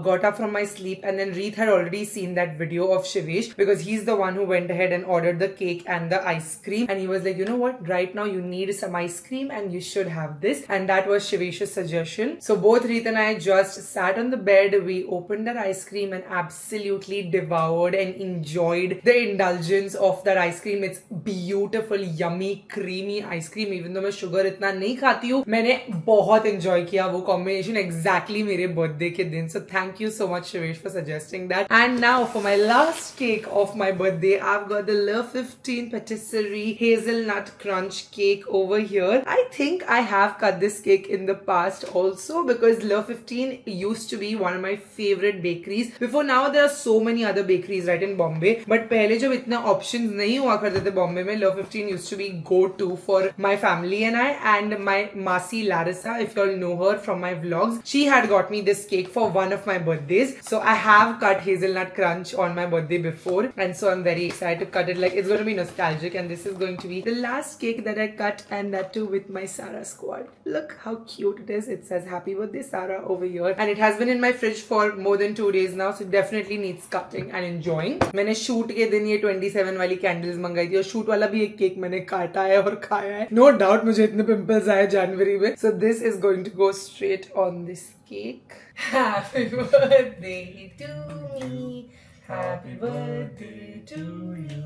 got up from my sleep and then Reet had already seen that video of Shivesh because he is the one who went ahead and ordered the cake and the ice cream and he was like, you know what, right now you need some ice cream and you should have this, and that was Shivesh's suggestion. So both Reet and I just sat on the bed, we opened that ice cream and absolutely devoured and enjoyed the indulgence of that ice cream. It's beautiful, yummy, creamy ice cream. Even though मैं sugar इतना नहीं खाती हूँ, मैंने बहुत enjoy किया वो combination exactly मेरे birthday के दिन. So thank you so much Shivesh for suggesting that. And now for my last cake of my birthday, I've got the Le 15 Patisserie Hazelnut Crunch cake over here. I think I have cut this cake in the past also because Le 15 used to be one of my favorite bakeries. Before now there are so many other bakeries right in Bombay, but पहले जब इतना options नहीं हुआ करते थे Bombay में, Le 15 used to be go-to for my family and I, and my Masi Larissa, if you all know her from my vlogs, she had got me this cake for one of my birthdays. So I have cut Hazelnut Crunch on my birthday before, and so I'm very excited to cut it. Like, it's going to be nostalgic, and this is going to be the last cake that I cut, and that too with my Sarah squad. Look how cute it is. It says happy birthday Sarah over here, and it has been in my fridge for more than 2 days now, so it definitely needs cutting and enjoying. मैंने shoot के दिन ये 27 वाली candles मंगाई थी और shoot वाला भी एक केक मैंने काटा है और खाया है. No doubt मुझे इतने pimples आए जनवरी में. So this is going to go straight on this cake. Happy birthday to me. Happy birthday to you.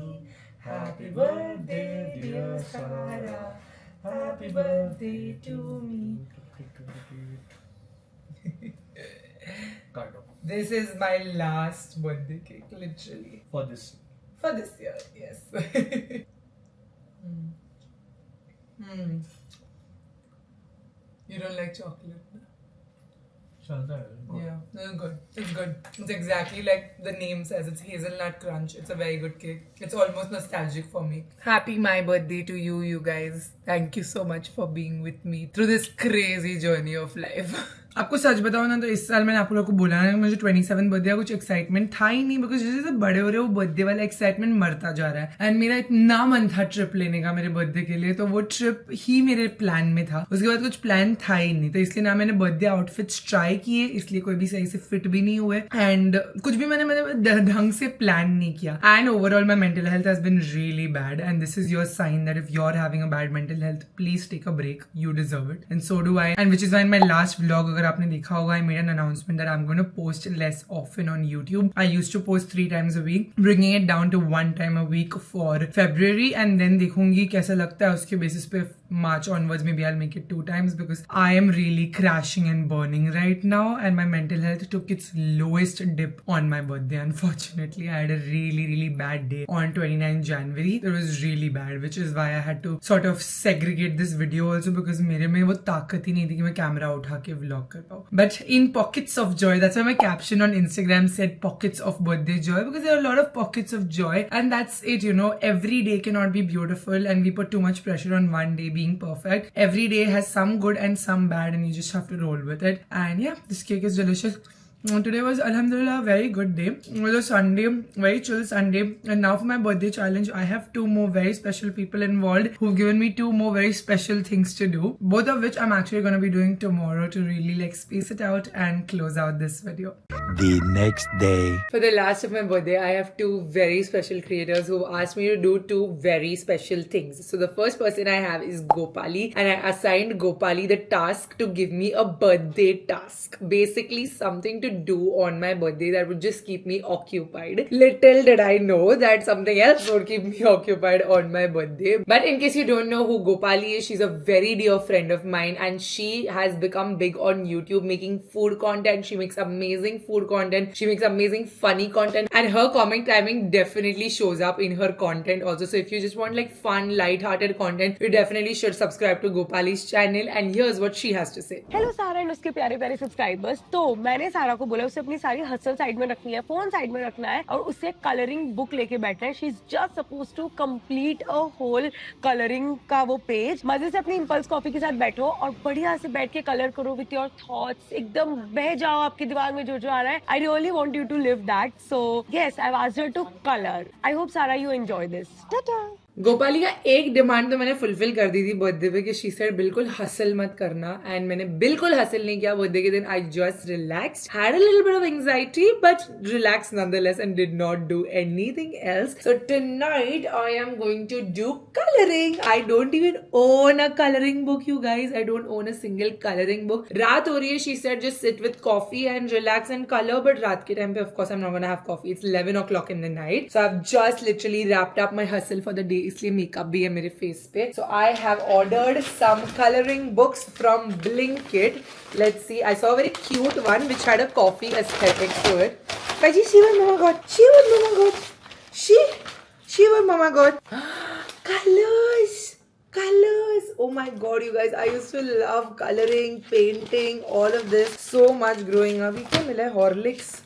Happy birthday dear Sarah. Happy birthday to me. This is my last birthday cake, literally. For this. For this year, yes. You don't like chocolate? No? Yeah, no, good. It's good. It's exactly like the name says. It's hazelnut crunch. It's a very good cake. It's almost nostalgic for me. Happy my birthday to you, you guys. Thank you so much for being with me through this crazy journey of life. आपको सच बताओ ना तो इस साल मैंने आप लोगों को बोला ना मुझे 27 बर्थडे कुछ एक्साइटमेंट था ही नहीं, बिकॉज जैसे जैसे बड़े हो रहे हो बर्थडे वाला एक्साइटमेंट मरता जा रहा है. एंड मेरा इतना मन था ट्रिप लेने का मेरे बर्थडे के लिए, तो वो ट्रिप ही मेरे प्लान में था. उसके बाद कुछ प्लान था ही नहीं, तो इसलिए ना मैंने बर्थडे आउटफिट्स ट्राई किए, इसलिए कोई भी सही से फिट भी नहीं हुए एंड कुछ भी मैंने ढंग से प्लान नहीं किया. And overall my mental health has been really bad and this is your sign that if you are having a bad mental health, please take a break. You deserve it and so do I. And which is why in my last vlog, अगर आपने देखा होगा, I made an announcement that I'm going to post less often on YouTube. I used to post 3 times a week, bringing it down to 1 time a week for February, and then देखूंगी कैसा लगता है उसके basis पे March onwards maybe I'll make it 2 times because I am really crashing and burning right now and my mental health took its lowest dip on my birthday. Unfortunately, I had a really bad day on 29 January. It was really bad, which is why I had to sort of segregate this video also because मेरे में वो ताकत ही नहीं थी कि मैं camera उठा के vlog कर पाऊँ. But in pockets of joy, that's why my caption on Instagram said pockets of birthday joy, because there are a lot of pockets of joy and that's it, you know. Every day cannot be beautiful and we put too much pressure on one day being perfect. Every day has some good and some bad and you just have to roll with it. And yeah, this cake is delicious. Today was alhamdulillah a very good day. It was a Sunday, very chill Sunday, and now for my birthday challenge I have 2 more very special people involved who've given me 2 more very special things to do, both of which I'm actually going to be doing tomorrow to really like space it out and close out this video. The next day. For the last of my birthday, I have 2 very special creators who asked me to do 2 very special things. So the first person I have is Gopali, and I assigned Gopali the task to give me a birthday task. Basically something to do on my birthday that would just keep me occupied. Little did I know that something else would keep me occupied on my birthday. But in case you don't know who Gopali is, she's a very dear friend of mine and she has become big on YouTube making food content. She makes amazing food content. She makes amazing funny content and her comment timing definitely shows up in her content also. So if you just want like fun, light-hearted content, you definitely should subscribe to Gopali's channel and here's what she has to say. Hello Sarah and उसके प्यारे प्यारे subscribers. तो मैंने सारा को बोला उसे अपनी सारी हसल साइड में रखनी है, फोन साइड में रखना है और उसे कलरिंग बुक लेके बैठना है. She is just suppose to complete a whole colouring का वो पेज. मजे से अपनी इम्पल्स कॉफी के साथ बैठो और बढ़िया से बैठ के कलर करो विथ योर थॉट्स. एकदम बह जाओ आपके दिमाग में जो आ रहा है. I really want you to live that. So yes, I asked her to colour. I hope Sara you enjoy this. Tata. Gopali का एक डिमांड तो मैंने फुलफिल कर दी थी बर्थडे पे कि शी सेड बिल्कुल हसल मत करना, एंड मैंने बिल्कुल हसल नहीं किया बर्थडे के दिन. I just relaxed, had a little bit of anxiety but relax nonetheless and did not do anything else. So tonight I am going to do colouring. I don't even own a colouring book you guys. I don't own a single colouring book. रात हो रही है, she said just sit with coffee and relax and colour. But रात के time पे of course I am not gonna have coffee. It's 11 o'clock in the night. So I've just literally wrapped up my hustle for the day. इसलिए makeup भी है मेरे face पे. So I have ordered some coloring books from Blinkit. Let's see. I saw a very cute one which had a coffee aesthetic to it. Kaji, see what Mama got. See what Mama got. See what Mama got. Colors. Colors. Oh my god, you guys. I used to love coloring, painting, all of this so much growing up. ये क्या मिला है? Horlicks.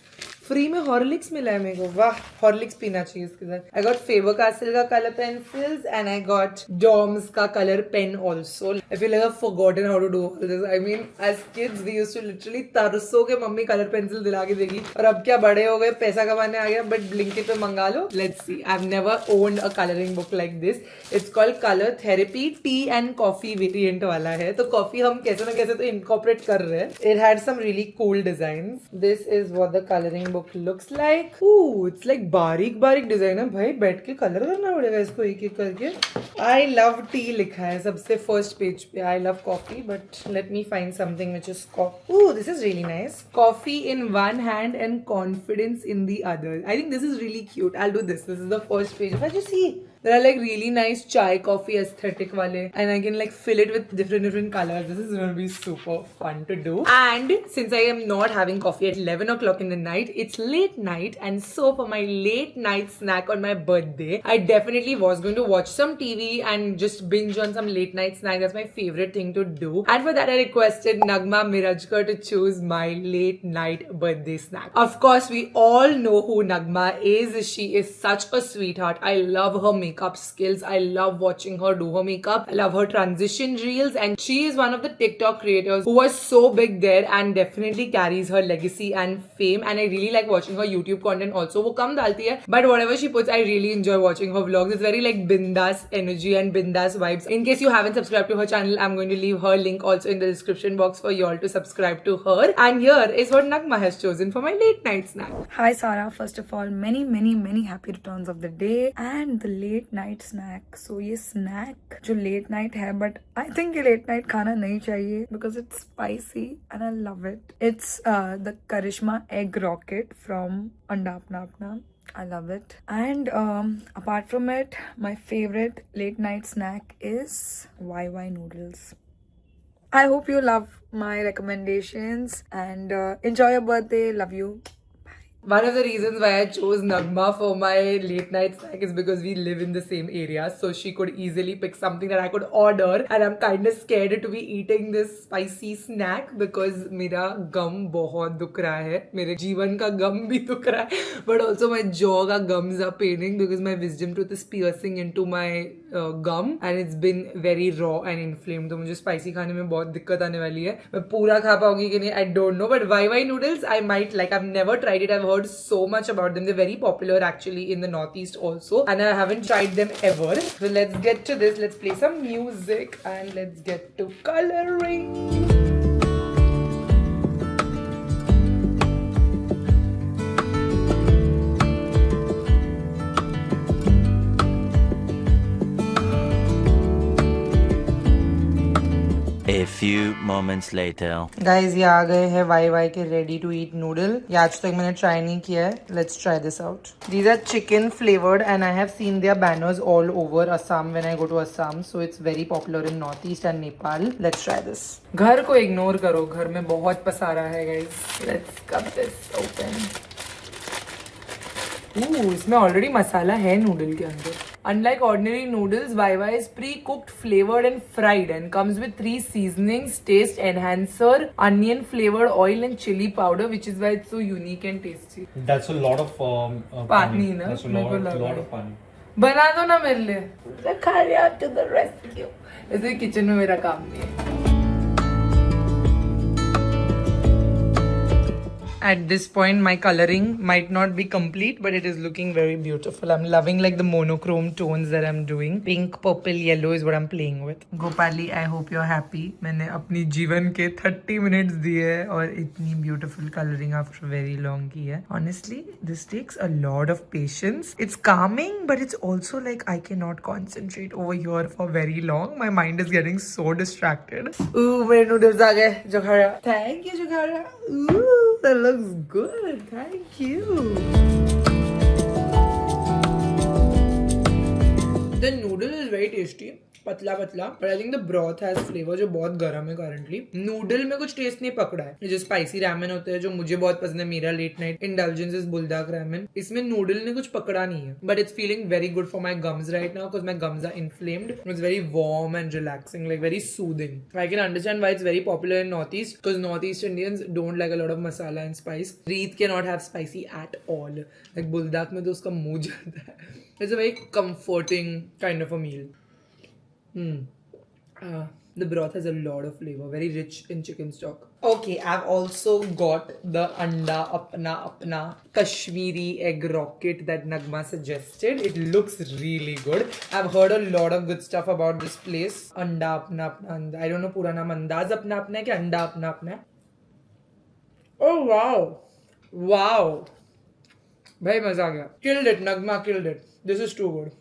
Free में Horlicks मिला है मेरे को. वाह, हॉर्लिक्स पीना चाहिए इसके साथ. आई गॉट फेबर कास्टल का colour pencils and I got Doms का colour pen also. I feel like I have forgotten how to do all this. I mean as kids we used to literally तरसो के mummy colour pencil दिला के देगी, और अब क्या बड़े हो गए, पैसा कमाने आ गया, बट ब्लिंकिट पे मंगा लो. Let's see. I have never owned a colouring book like this. It's called colour therapy. Tea and coffee variant वाला है, तो कॉफी हम कैसे ना कैसे तो इनकॉर्पोरेट कर रहे हैं. It had some really cool designs. This is what the colouring book looks like. Ooh, it's like बारीक डिजाइन है भाई. बैठ के कलर करना पड़ेगा इसको एक एक करके. I love tea लिखा है सबसे फर्स्ट पेज पे. I love coffee, but let me find something which is coffee. Ooh, this is really nice. Coffee in one hand and confidence in the other. I think this is really cute. I'll do this. This is the first page. If I just see, there are like really nice chai coffee aesthetic wale, and I can like fill it with different colors. This is going to be super fun to do. And since I am not having coffee at 11 o'clock in the night, it's late night, and so for my late night snack on my birthday, I definitely was going to watch some TV and just binge on some late night snack. That's my favorite thing to do. And for that I requested Nagma Mirajkar to choose my late night birthday snack. Of course, we all know who Nagma is. She is such a sweetheart. I love her makeup skills. I love watching her do her makeup. I love her transition reels, and she is one of the TikTok creators who was so big there and definitely carries her legacy and fame. And I really like watching her YouTube content also. वो कम डालती है, but whatever she puts, I really enjoy watching her vlogs. It's very like bindas energy and bindas vibes. In case you haven't subscribed to her channel, I'm going to leave her link also in the description box for you all to subscribe to her. And here is what Nagma has chosen for my late night snack. Hi Sarah, first of all many happy returns of the day and the late night snack. So ये snack जो late night है, but I think ये late night खाना नहीं चाहिए because it's spicy and I love it. It's the Karishma egg rocket from Anda Apna अपना. I love it. And apart from it, my favorite late night snack is YY noodles. I hope you love my recommendations and enjoy your birthday. Love you. One of the reasons why I chose Nagma for my late night snack is because we live in the same area, so she could easily pick something that I could order, and I'm kind of scared to be eating this spicy snack because मेरा gum बहुत दुख रहा है. मेरे जीवन का gum भी दुख रहा है, but also my jaw का gums are paining because my wisdom tooth is piercing into my gum and it's been very raw and inflamed. तो मुझे spicy खाने में बहुत दिक्कत आने वाली है. मैं पूरा खा पाऊंगी कि नहीं I don't know, but YY noodles I might like. I've never tried it. I've heard so much about them. They're very popular actually in the Northeast also, and I haven't tried them ever. So let's get to this. Let's play some music and let's get to coloring. A few moments later. Guys, ये आ गए हैं YY के ready to eat noodle. ये आज तक मैंने try नहीं किया है. Let's try this out. These are chicken flavored and I have seen their banners all over Assam when I go to Assam. So it's very popular in Northeast and Nepal. Let's try this. घर को ignore करो. घर में बहुत पसारा है guys. Let's cut this open. इसमें already मसाला है noodle के अंदर. Unlike ordinary noodles, YY is pre-cooked, flavored and fried and comes with 3 seasonings, taste enhancer, onion flavored oil and chili powder, which is why it's so unique and tasty. That's a lot of पानी ना, That's a मेरे को lot, लगा lot है। of pani. बना दो ना मेरे लिए। खालिया to the rescue। ऐसे किचन में मेरा काम नहीं है। At this point, my coloring might not be complete, but it is looking very beautiful. I'm loving like the monochrome tones that I'm doing. Pink, purple, yellow is what I'm playing with. Gopali, I hope you're happy. मैंने अपनी जीवन के 30 minutes दिए और इतनी beautiful coloring after very long की है. Honestly, this takes a lot of patience. It's calming, but it's also like I cannot concentrate over here for very long. My mind is getting so distracted. Ooh, मेरे noodles आ गए, Jokhara. Thank you, Jokhara. Ooh, that looks good. Thank you. The noodle is very tasty. पतला पतला, but I think the broth has flavor जो बहुत गर्म है currently. Noodle में कुछ टेस्ट नहीं पकड़ा है. ये जो spicy ramen होते हैं जो मुझे बहुत पसंद है, मेरा late night indulgence is bulldog ramen. इसमें noodle ने कुछ पकड़ा नहीं है. But it's feeling very good for my gums right now because my gums are inflamed. It's very warm and relaxing, like very soothing. I can understand why it's very popular in Northeast because Northeast Indians don't like a lot of masala and spice. Reet cannot have spicy at all. Like bulldog में तो उसका मुंह जाता है. It's a very comforting kind of a meal. The broth has a lot of flavor, very rich in chicken stock. Okay, I've also got the Anda Apna Kashmiri egg rocket that Nagma suggested. It looks really good. I've heard a lot of good stuff about this place. Anda Apna. I don't know pura naam Andaz Apna Apna hai ki Anda Apna Apna. Oh wow. Wow. Bhai maza aa gaya. Killed it, Nagma killed it. This is too good.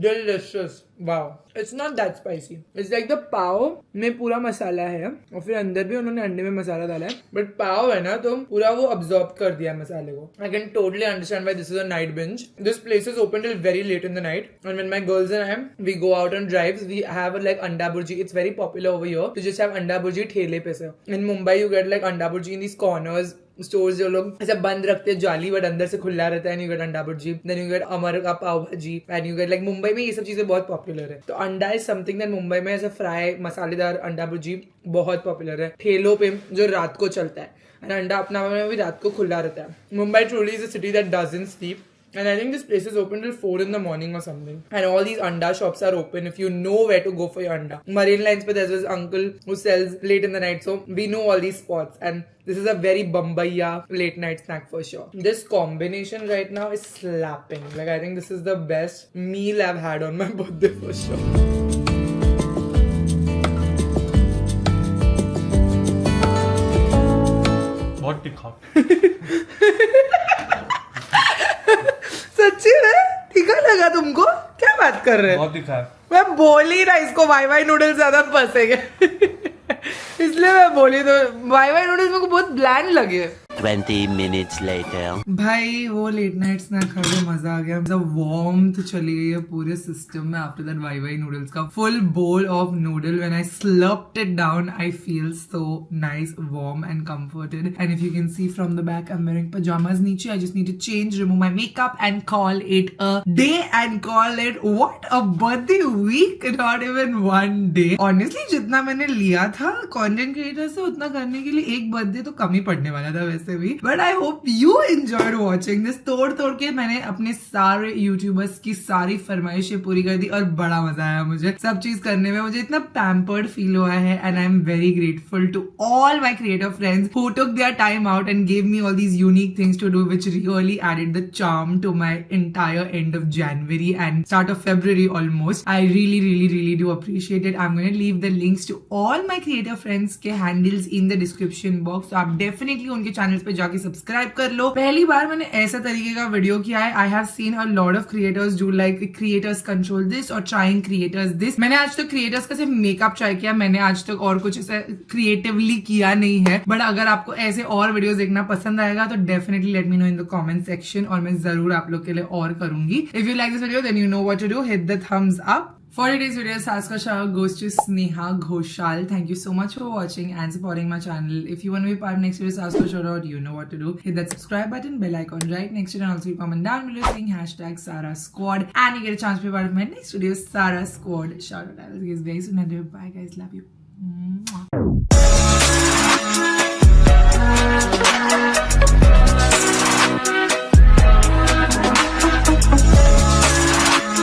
Delicious. Wow. It's not that spicy. It's like the पाव में पूरा मसाला है और फिर अंदर भी उन्होंने अंडे में मसाला डाला है. बट पाव है ना तो पूरा वो absorb कर दिया है मसाले को. I can totally understand why this is a night binge. This place is open till very late in the night. And when my girls and I, we go out on drives, we have like anda burji. It's very popular over here to just have anda burji ठेले पे से. In Mumbai you get like anda burji in these corners. Stores जो लोग ऐसे बंद रखते हैं जाली बट अंदर से खुला रहता है. एंड यू गेट अंडा भुर्जी, देन यू गेट अमर का पाव भाजी, and you get like Mumbai में ये सब चीजें बहुत पॉपुलर है. तो अंडा इज समथिंग दैट मुंबई में ऐसे फ्राई मसालेदार अंडा भुर्जी बहुत पॉपुलर है ठेलों पे जो रात को चलता है. एंड अंडा अपना में भी रात को खुला रहता है. Mumbai truly is a city that doesn't sleep. And I think this place is open till 4 in the morning or something. And all these anda shops are open if you know where to go for your anda. Marine Lines pe there's this uncle who sells late in the night. So we know all these spots. And this is a very Bombaya late night snack for sure. This combination right now is slapping. Like I think this is the best meal I've had on my birthday for sure. बहुत तीखा. सच्ची में तीखा लगा तुमको? क्या बात कर रहे हैं? बहुत तीखा है. मैं बोली ना इसको वाई नूडल्स ज्यादा पसेंगे. इसलिए मैं बोली. तो वाई नूडल्स मेरे को बहुत ब्लैंड लगे. 20 minutes later. भाई वो लेट नाइट स्नैक खा के मजा आ गया. मतलब वार्मथ चली गई है पूरे सिस्टम में आफ्टर दैट वाई नूडल्स का full bowl of noodle. When I slurped it down I feel so nice, warm and comforted. And if you can see from the back I am wearing pyjamas नीचे. I just need to change, remove my makeup and call it a day and call it what a birthday week. Not even one day. Honestly जितना मैंने लिया था content creator से उतना करने के लिए एक बर्थडे तो कम ही पड़ने वाला था वैसे भी. But I hope you enjoyed watching this. तोड़ के मैंने अपने सारे यूट्यूबर्स की सारी फरमाइशें पूरी कर दी और बड़ा मजा आया मुझे सब चीज करने में. मुझे इतना पैम्पर्ड फील हुआ है and I am very grateful to all my creator friends who took their time out and gave me all these unique things to do which really added the charm to my entire end of January and start of February almost. I really do appreciate it. I'm going to leave the links to all my creator friends के handles in the description box. तो आप definitely उनके channels पे जाके subscribe कर लो. पहली बार मैंने ऐसा तरीके का वीडियो किया है. I have seen a lot of creators do like creators control this or trying creators this. मैंने आज तक creators का सिर्फ मेकअप ट्राई किया. मैंने आज तक और कुछ ऐसा क्रिएटिवली किया नहीं है. बट अगर आपको ऐसे और वीडियोस देखना पसंद आएगा तो definitely let me know in the comment section और मैं जरूर आप लोग के लिए और करूंगी. If you like this video then you know what to do. Hit the thumbs up. For today's video, Saras Ka shout goes to Sneha Ghoshal. Thank you so much for watching and supporting my channel. If you want to be part of next video's Saras Ka shout out, you know what to do. Hit that subscribe button, bell icon right next to it, and also comment down below saying hashtag Sara Squad, and you get a chance to be part of my next video's Sara Squad shout out. I will see you guys very soon. Bye guys, love you. Mwah.